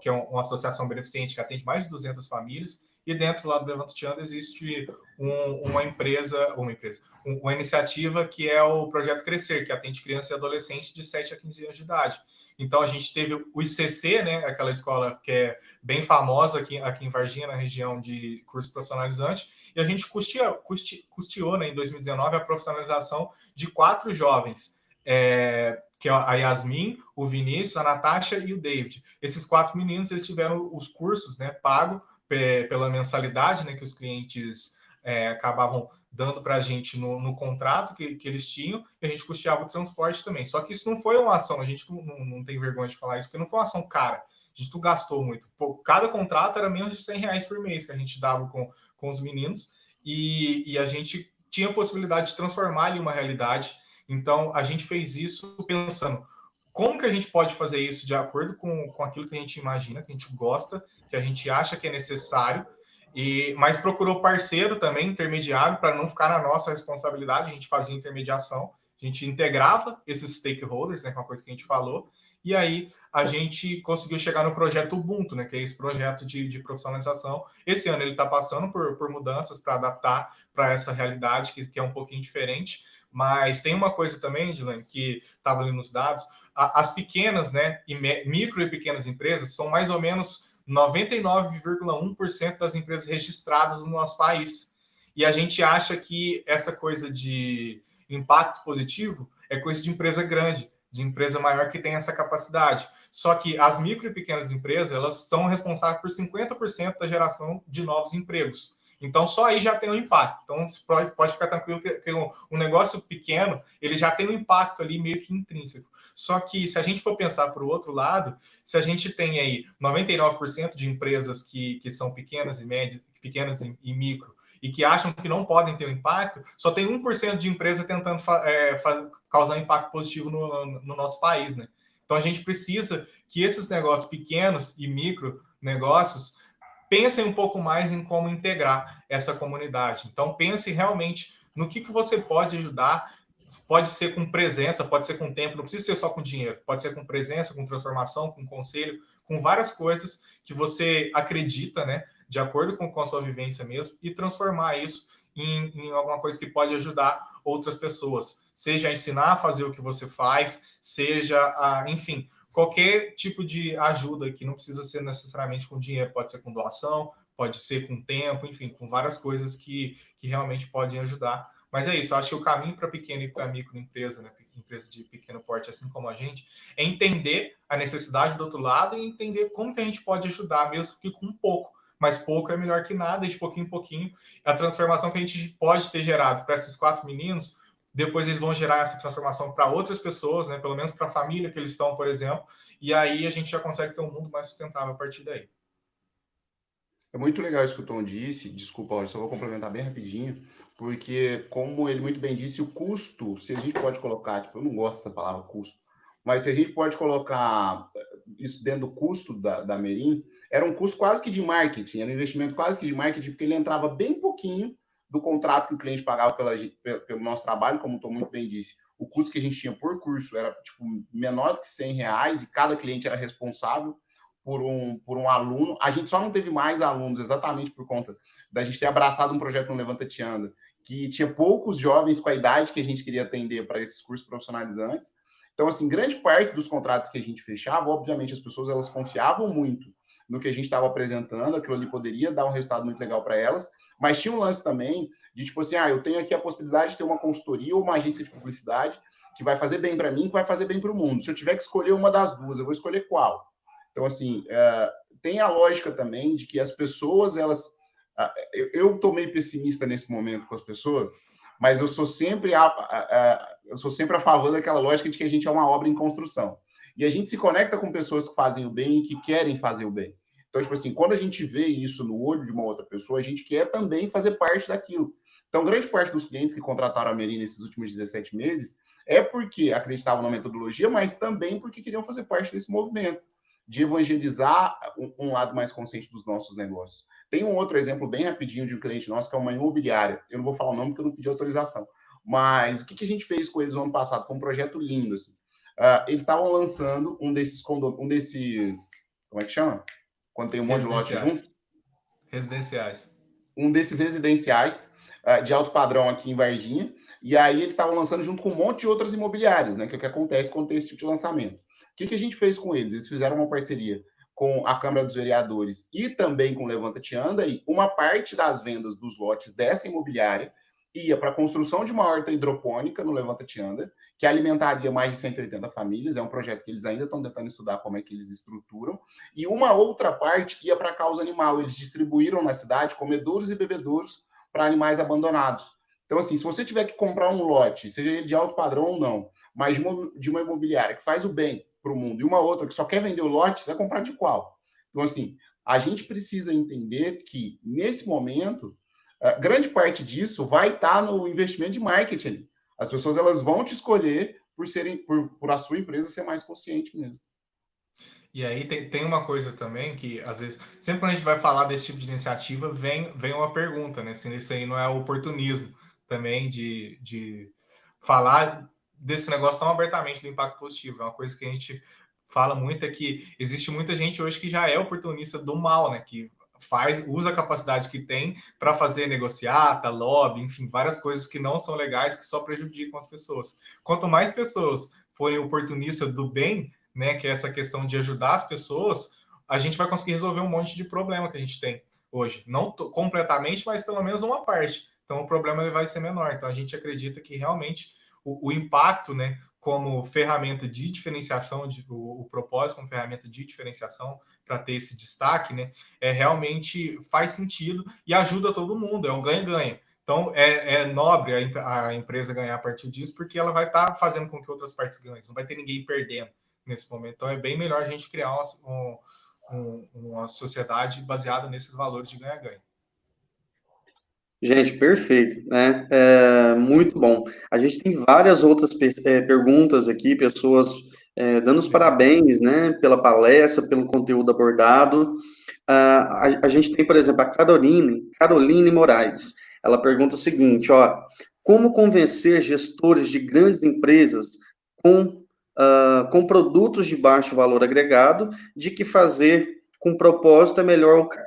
que é uma associação beneficente que atende mais de 200 famílias, e dentro lá do Levanta Te Anda existe uma iniciativa que é o Projeto Crescer, que atende crianças e adolescentes de 7 a 15 anos de idade. Então, a gente teve o ICC, né, aquela escola que é bem famosa aqui em Varginha, na região de curso profissionalizante, e a gente custeou né, em 2019, a profissionalização de 4 jovens, que é a Yasmin, o Vinícius, a Natasha e o David. Esses 4 meninos, eles tiveram os cursos, né, pago pela mensalidade, né, que os clientes acabavam dando para a gente no contrato que eles tinham, e a gente custeava o transporte também. Só que isso não foi uma ação, a gente não tem vergonha de falar isso, porque não foi uma ação cara, a gente não gastou muito. Cada contrato era menos de R$100 por mês que a gente dava com os meninos, e a gente tinha a possibilidade de transformar ali uma realidade. Então, a gente fez isso pensando como que a gente pode fazer isso de acordo com aquilo que a gente imagina, que a gente gosta, que a gente acha que é necessário, mas procurou parceiro também, intermediário, para não ficar na nossa responsabilidade. A gente fazia intermediação, a gente integrava esses stakeholders, né, com a coisa que a gente falou, e aí a gente conseguiu chegar no projeto Ubuntu, né, que é esse projeto de profissionalização. Esse ano ele está passando por mudanças para adaptar para essa realidade que é um pouquinho diferente, mas tem uma coisa também, Dylan, que estava ali nos dados, as pequenas, né, micro e pequenas empresas são mais ou menos 99,1% das empresas registradas no nosso país. E a gente acha que essa coisa de impacto positivo é coisa de empresa grande, de empresa maior que tem essa capacidade. Só que as micro e pequenas empresas, elas são responsáveis por 50% da geração de novos empregos. Então, só aí já tem um impacto. Então, pode ficar tranquilo que um negócio pequeno, ele já tem um impacto ali meio que intrínseco. Só que, se a gente for pensar para o outro lado, se a gente tem aí 99% de empresas que são pequenas e médias, pequenas e micro, e que acham que não podem ter um impacto, só tem 1% de empresa tentando causar impacto positivo no nosso país, né? Então, a gente precisa que esses negócios pequenos e micro negócios pensem um pouco mais em como integrar essa comunidade. Então, pense realmente no que você pode ajudar. Pode ser com presença, pode ser com tempo, não precisa ser só com dinheiro. Pode ser com presença, com transformação, com conselho, com várias coisas que você acredita, né, de acordo com a sua vivência mesmo, e transformar isso em alguma coisa que pode ajudar outras pessoas. Seja ensinar a fazer o que você faz, seja, enfim, qualquer tipo de ajuda que não precisa ser necessariamente com dinheiro, pode ser com doação, pode ser com tempo, enfim, com várias coisas que realmente podem ajudar. Mas é isso, eu acho que o caminho para pequena e para microempresa, né, empresa de pequeno porte, assim como a gente, é entender a necessidade do outro lado e entender como que a gente pode ajudar, mesmo que com pouco. Mas pouco é melhor que nada, e de pouquinho em pouquinho, a transformação que a gente pode ter gerado para esses 4 meninos, depois eles vão gerar essa transformação para outras pessoas, né? Pelo menos para a família que eles estão, por exemplo, e aí a gente já consegue ter um mundo mais sustentável a partir daí. É muito legal isso que o Tom disse, desculpa, eu só vou complementar bem rapidinho, porque, como ele muito bem disse, o custo, se a gente pode colocar, tipo, eu não gosto dessa palavra custo, mas se a gente pode colocar isso dentro do custo da Merim, era um custo quase que de marketing, era um investimento quase que de marketing, porque ele entrava bem pouquinho do contrato que o cliente pagava pelo nosso trabalho, como o Tom muito bem disse. O custo que a gente tinha por curso era tipo, menor do que R$100, e cada cliente era responsável por um aluno. A gente só não teve mais alunos exatamente por conta da gente ter abraçado um projeto no Levanta Te Anda, que tinha poucos jovens com a idade que a gente queria atender para esses cursos profissionalizantes. Então, assim, grande parte dos contratos que a gente fechava, obviamente, as pessoas elas confiavam muito no que a gente estava apresentando, aquilo ali poderia dar um resultado muito legal para elas, mas tinha um lance também de, tipo assim, eu tenho aqui a possibilidade de ter uma consultoria ou uma agência de publicidade que vai fazer bem para mim, que vai fazer bem para o mundo. Se eu tiver que escolher uma das duas, eu vou escolher qual? Então, assim, tem a lógica também de que as pessoas, elas... Eu estou meio pessimista nesse momento com as pessoas, mas eu sou sempre a favor daquela lógica de que a gente é uma obra em construção. E a gente se conecta com pessoas que fazem o bem e que querem fazer o bem. Então, tipo assim, quando a gente vê isso no olho de uma outra pessoa, a gente quer também fazer parte daquilo. Então, grande parte dos clientes que contrataram a Merin nesses últimos 17 meses é porque acreditavam na metodologia, mas também porque queriam fazer parte desse movimento de evangelizar um lado mais consciente dos nossos negócios. Tem um outro exemplo bem rapidinho de um cliente nosso, que é uma imobiliária. Eu não vou falar o nome porque eu não pedi autorização. Mas o que a gente fez com eles no ano passado? Foi um projeto lindo. Assim. Eles estavam lançando um desses... Como é que chama? Quando tem um monte de lote junto? Residenciais. Um desses residenciais de alto padrão aqui em Varginha. E aí eles estavam lançando junto com um monte de outras imobiliárias, né? Que é o que acontece quando tem esse tipo de lançamento. O que a gente fez com eles? Eles fizeram uma parceria com a Câmara dos Vereadores e também com o Levanta Te Anda, e uma parte das vendas dos lotes dessa imobiliária ia para a construção de uma horta hidropônica no Levanta Te Anda, que alimentaria mais de 180 famílias. É um projeto que eles ainda estão tentando estudar como é que eles estruturam. E uma outra parte ia para a causa animal. Eles distribuíram na cidade comedouros e bebedouros para animais abandonados. Então, assim, se você tiver que comprar um lote, seja ele de alto padrão ou não, mas de uma imobiliária que faz o bem para o mundo e uma outra que só quer vender o lote, você vai comprar de qual? Então, assim, a gente precisa entender que, nesse momento, grande parte disso vai estar no investimento de marketing. As pessoas elas vão te escolher por a sua empresa ser mais consciente mesmo. E aí tem uma coisa também que, às vezes, sempre quando a gente vai falar desse tipo de iniciativa, vem uma pergunta, né? Se isso aí não é oportunismo também de falar desse negócio tão abertamente do impacto positivo. É uma coisa que a gente fala muito, é que existe muita gente hoje que já é oportunista do mal, né? Que usa a capacidade que tem para fazer negociata, lobby, enfim, várias coisas que não são legais, que só prejudicam as pessoas. Quanto mais pessoas forem oportunistas do bem, né, que é essa questão de ajudar as pessoas, a gente vai conseguir resolver um monte de problema que a gente tem hoje. Não completamente, mas pelo menos uma parte. Então o problema ele vai ser menor. Então a gente acredita que realmente o impacto, né, como ferramenta de diferenciação, o propósito como ferramenta de diferenciação para ter esse destaque, né, realmente faz sentido e ajuda todo mundo, é um ganha-ganha. Então, é nobre a empresa ganhar a partir disso, porque ela vai estar fazendo com que outras partes ganhem, não vai ter ninguém perdendo nesse momento. Então, é bem melhor a gente criar uma sociedade baseada nesses valores de ganha-ganha. Gente, perfeito, né? Muito bom. A gente tem várias outras perguntas aqui, pessoas dando os parabéns, né, pela palestra, pelo conteúdo abordado. A gente tem, por exemplo, a Caroline Moraes. Ela pergunta o seguinte, ó, como convencer gestores de grandes empresas com produtos de baixo valor agregado de que fazer com propósito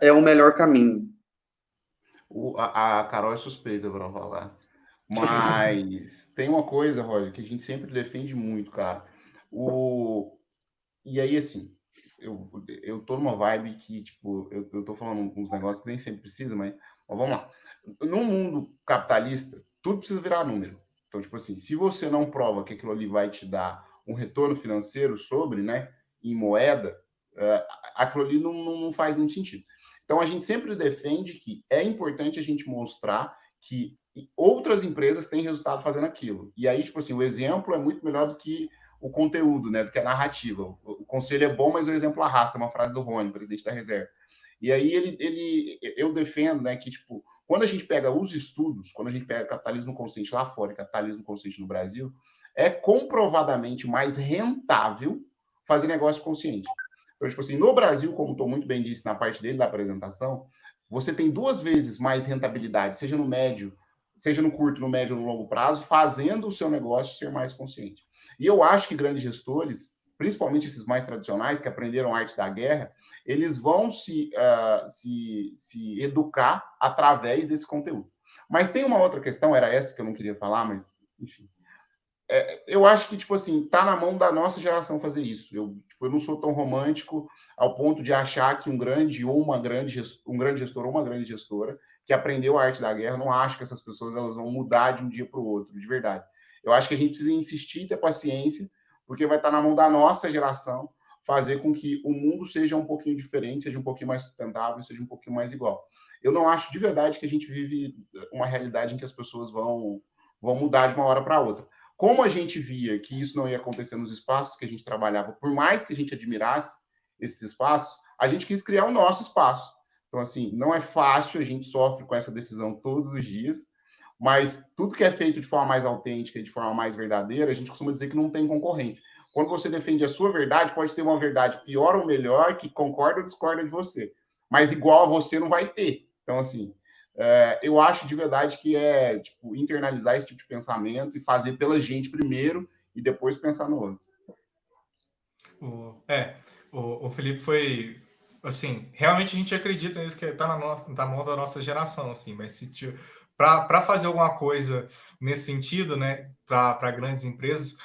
é o melhor caminho? A Carol é suspeita para falar. Mas tem uma coisa, Roger, que a gente sempre defende muito, cara. E aí, assim, eu tô numa vibe que, tipo, eu tô falando uns negócios que nem sempre precisa, mas vamos lá. No mundo capitalista, tudo precisa virar número. Então, tipo assim, se você não prova que aquilo ali vai te dar um retorno financeiro sobre, né, em moeda, aquilo ali não faz muito sentido. Então, a gente sempre defende que é importante a gente mostrar que outras empresas têm resultado fazendo aquilo. E aí, tipo assim, o exemplo é muito melhor do que o conteúdo, né, do que a narrativa. O conselho é bom, mas o exemplo arrasta, uma frase do Rony, presidente da Reserva. E aí eu defendo, né, que tipo, quando a gente pega os estudos, quando a gente pega capitalismo consciente lá fora e capitalismo consciente no Brasil, é comprovadamente mais rentável fazer negócio consciente. Então, tipo assim, no Brasil, como o Tom muito bem disse na parte dele da apresentação, você tem 2 vezes mais rentabilidade, seja no médio, seja no curto, no médio ou no longo prazo, fazendo o seu negócio ser mais consciente. E eu acho que grandes gestores, principalmente esses mais tradicionais, que aprenderam a arte da guerra, eles vão se educar através desse conteúdo. Mas tem uma outra questão, era essa que eu não queria falar, mas, enfim. Eu acho que, tipo assim, tá na mão da nossa geração fazer isso. Eu não sou tão romântico ao ponto de achar que um grande gestor ou uma grande gestora que aprendeu a arte da guerra, não acho que essas pessoas elas vão mudar de um dia para o outro, de verdade. Eu acho que a gente precisa insistir e ter paciência, porque vai estar na mão da nossa geração fazer com que o mundo seja um pouquinho diferente, seja um pouquinho mais sustentável, seja um pouquinho mais igual. Eu não acho de verdade que a gente vive uma realidade em que as pessoas vão mudar de uma hora para outra. Como a gente via que isso não ia acontecer nos espaços que a gente trabalhava, por mais que a gente admirasse esses espaços, a gente quis criar o nosso espaço. Então, assim, não é fácil, a gente sofre com essa decisão todos os dias, mas tudo que é feito de forma mais autêntica e de forma mais verdadeira, a gente costuma dizer que não tem concorrência. Quando você defende a sua verdade, pode ter uma verdade pior ou melhor que concorda ou discorda de você, mas igual a você não vai ter. Então, assim, eu acho de verdade que é tipo, internalizar esse tipo de pensamento e fazer pela gente primeiro e depois pensar no outro. O Felipe foi, assim, realmente a gente acredita nisso, que está na mão da nossa geração, assim, mas se para fazer alguma coisa nesse sentido, né, para grandes empresas,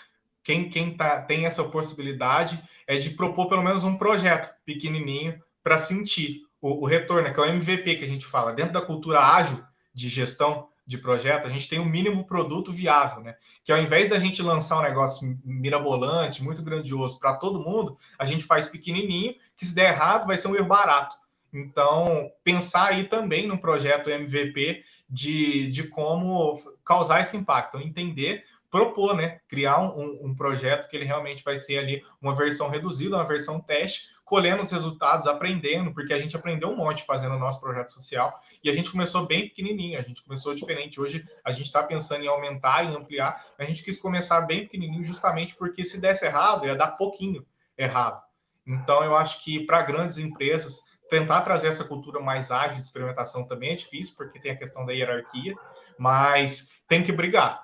quem tem essa possibilidade é de propor pelo menos um projeto pequenininho para sentir o retorno, né, que é o MVP que a gente fala. Dentro da cultura ágil de gestão de projeto, a gente tem o mínimo produto viável, né? Que ao invés da gente lançar um negócio mirabolante, muito grandioso para todo mundo, a gente faz pequenininho, que se der errado vai ser um erro barato. Então, pensar aí também no projeto MVP de como causar esse impacto, entender, propor, né? Criar um projeto que ele realmente vai ser ali uma versão reduzida, uma versão teste, colhendo os resultados, aprendendo, porque a gente aprendeu um monte fazendo o nosso projeto social e a gente começou bem pequenininho, a gente começou diferente. Hoje a gente está pensando em aumentar e ampliar, a gente quis começar bem pequenininho justamente porque se desse errado, ia dar pouquinho errado. Então, eu acho que para grandes empresas, tentar trazer essa cultura mais ágil de experimentação também é difícil, porque tem a questão da hierarquia, mas tem que brigar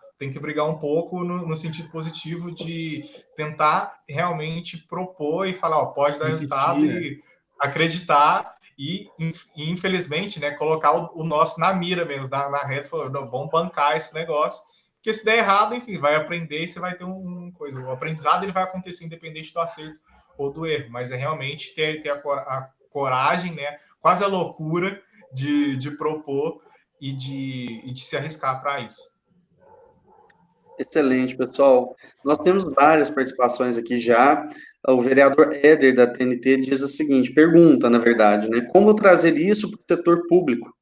um pouco no sentido positivo de tentar realmente propor e falar, ó, pode dar resultado, né? E acreditar e infelizmente, né, colocar o nosso na mira mesmo, na reta, falando, vamos bancar esse negócio, porque se der errado, enfim, vai aprender e você vai ter uma coisa. O aprendizado ele vai acontecer independente do acerto ou do erro, mas é realmente ter a coragem, né, quase a loucura de propor e de se arriscar para isso. Excelente, pessoal. Nós temos várias participações aqui já. O vereador Éder, da TNT, diz o seguinte, pergunta, na verdade, né? Como trazer isso para o setor público?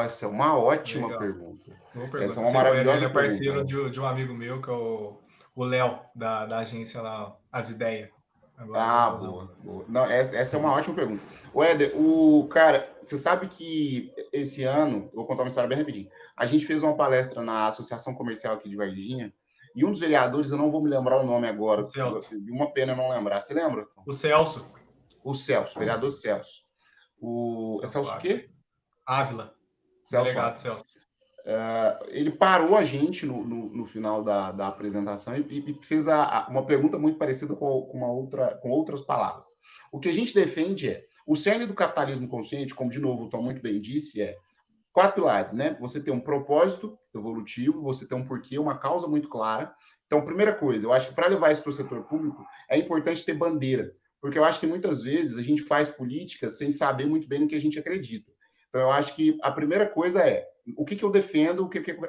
Essa é uma ótima pergunta. Essa é uma maravilhosa pergunta. Ele é parceiro de um amigo meu, que é o Léo, da agência lá, As Ideias. Agora boa. Não, essa é uma ótima pergunta. O Éder, cara, você sabe que esse ano, vou contar uma história bem rapidinho. A gente fez uma palestra na Associação Comercial aqui de Varginha, e um dos vereadores, eu não vou me lembrar o nome agora, de uma pena não lembrar. Você lembra? O Celso. O Celso, vereador Celso. É Celso o quê? Ávila. Celso delegado Celso. Ele parou a gente no final da apresentação e fez uma pergunta muito parecida com outras palavras. O que a gente defende o cerne do capitalismo consciente, como de novo o Tom muito bem disse, 4 pilares, né? Você tem um propósito evolutivo, você tem um porquê, uma causa muito clara. Então, primeira coisa, eu acho que para levar isso para o setor público é importante ter bandeira, porque eu acho que muitas vezes a gente faz política sem saber muito bem no que a gente acredita. Então, eu acho que a primeira coisa o que eu defendo,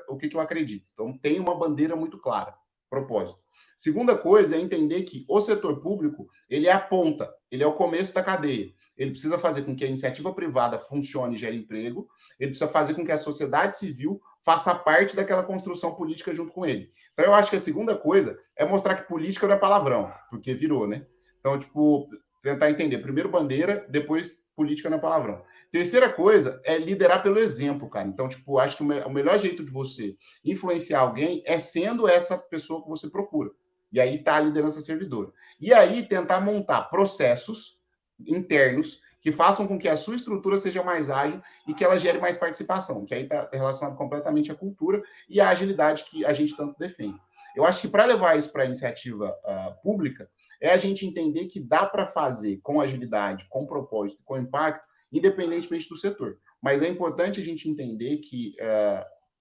o que eu acredito. Então, tem uma bandeira muito clara, propósito. Segunda coisa é entender que o setor público, ele é a ponta, ele é o começo da cadeia. Ele precisa fazer com que a iniciativa privada funcione e gere emprego, ele precisa fazer com que a sociedade civil faça parte daquela construção política junto com ele. Então, eu acho que a segunda coisa é mostrar que política não é palavrão, porque virou, né? Então, tipo, tentar entender. Primeiro bandeira, depois política não é palavrão. Terceira coisa é liderar pelo exemplo, cara. Então, tipo, acho que o melhor jeito de você influenciar alguém é sendo essa pessoa que você procura. E aí tá a liderança servidora. E aí tentar montar processos internos que façam com que a sua estrutura seja mais ágil e que ela gere mais participação, que aí está relacionado completamente à cultura e à agilidade que a gente tanto defende. Eu acho que para levar isso para a iniciativa pública, é a gente entender que dá para fazer com agilidade, com propósito, com impacto, independentemente do setor. Mas é importante a gente entender que,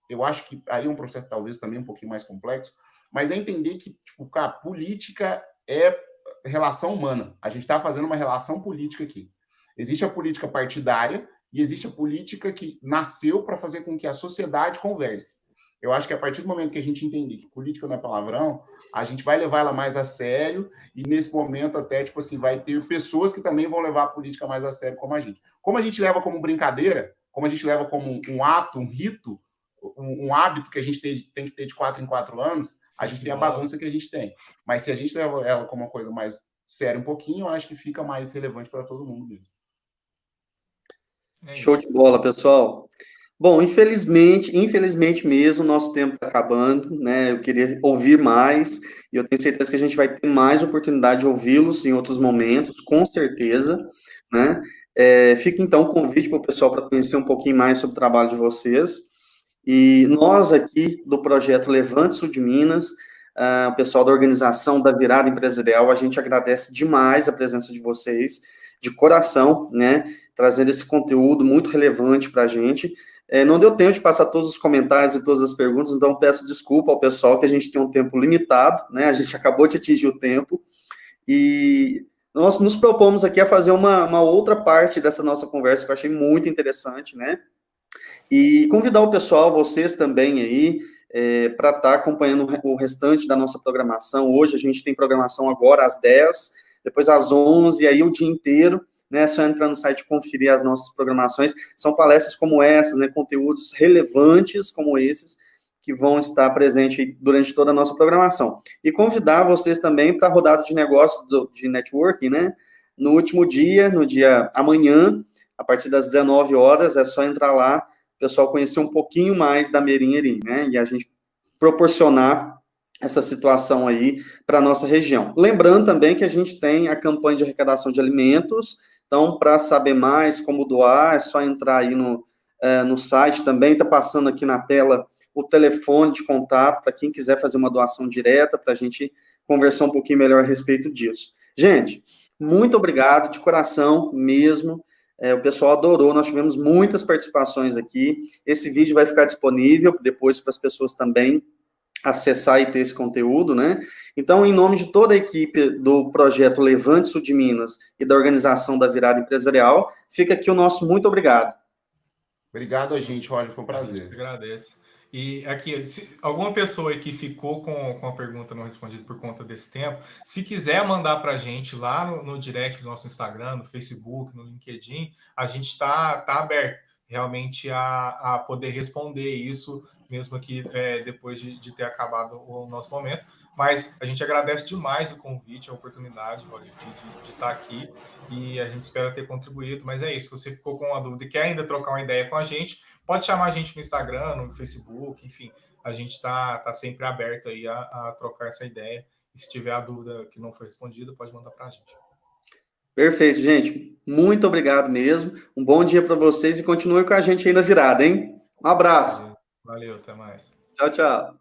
eu acho que aí é um processo talvez também um pouquinho mais complexo, mas é entender que, tipo, cara, política é relação humana. A gente está fazendo uma relação política aqui. Existe a política partidária e existe a política que nasceu para fazer com que a sociedade converse. Eu acho que a partir do momento que a gente entender que política não é palavrão, a gente vai levar ela mais a sério e nesse momento até, tipo assim, vai ter pessoas que também vão levar a política mais a sério como a gente. Como a gente leva como brincadeira, como a gente leva como um ato, um rito, um hábito que a gente tem que ter de 4 em 4 anos, a gente tem a bagunça que a gente tem. Mas se a gente leva ela como uma coisa mais séria um pouquinho, eu acho que fica mais relevante para todo mundo mesmo. Show de bola, pessoal. Bom, infelizmente mesmo, nosso tempo está acabando, né? Eu queria ouvir mais, e eu tenho certeza que a gente vai ter mais oportunidade de ouvi-los em outros momentos, com certeza, né? Fica então o convite para o pessoal para conhecer um pouquinho mais sobre o trabalho de vocês. E nós aqui do projeto Levante Sul de Minas, o pessoal da organização da Virada Empresarial, a gente agradece demais a presença de vocês, de coração, né? Trazendo esse conteúdo muito relevante para a gente. Não deu tempo de passar todos os comentários e todas as perguntas, então peço desculpa ao pessoal que a gente tem um tempo limitado, né? A gente acabou de atingir o tempo e nós nos propomos aqui a fazer uma outra parte dessa nossa conversa que eu achei muito interessante, né? E convidar o pessoal, vocês também aí, para estar acompanhando o restante da nossa programação. Hoje a gente tem programação agora às 10, depois às 11, e aí o dia inteiro, né, é só entrar no site e conferir as nossas programações. São palestras como essas, né, conteúdos relevantes como esses, que vão estar presentes durante toda a nossa programação. E convidar vocês também para a rodada de negócios de networking, né, no último dia, no dia amanhã, a partir das 19 horas, é só entrar lá, o pessoal conhecer um pouquinho mais da Merim Erim, né, e a gente proporcionar essa situação aí para a nossa região. Lembrando também que a gente tem a campanha de arrecadação de alimentos, então, para saber mais como doar, é só entrar aí no site também, está passando aqui na tela o telefone de contato para quem quiser fazer uma doação direta, para a gente conversar um pouquinho melhor a respeito disso. Gente, muito obrigado, de coração mesmo, o pessoal adorou, nós tivemos muitas participações aqui, esse vídeo vai ficar disponível depois para as pessoas também acessar e ter esse conteúdo, né? Então, em nome de toda a equipe do projeto Levante Sul de Minas e da organização da Virada Empresarial, fica aqui o nosso muito obrigado. Obrigado a gente, Roger, foi um prazer. A gente agradece. E aqui, se alguma pessoa aí que ficou com a pergunta não respondida por conta desse tempo, se quiser mandar para a gente lá no direct do nosso Instagram, no Facebook, no LinkedIn, a gente está aberto realmente a poder responder isso, mesmo aqui depois de ter acabado o nosso momento. Mas a gente agradece demais o convite, a oportunidade, Roger, de estar aqui, e a gente espera ter contribuído. Mas é isso, se você ficou com uma dúvida e quer ainda trocar uma ideia com a gente, pode chamar a gente no Instagram, no Facebook, enfim, a gente está sempre aberto aí a trocar essa ideia. E se tiver a dúvida que não foi respondida, pode mandar para a gente. Perfeito, gente. Muito obrigado mesmo. Um bom dia para vocês e continuem com a gente aí na virada, hein? Um abraço. Valeu, até mais. Tchau, tchau.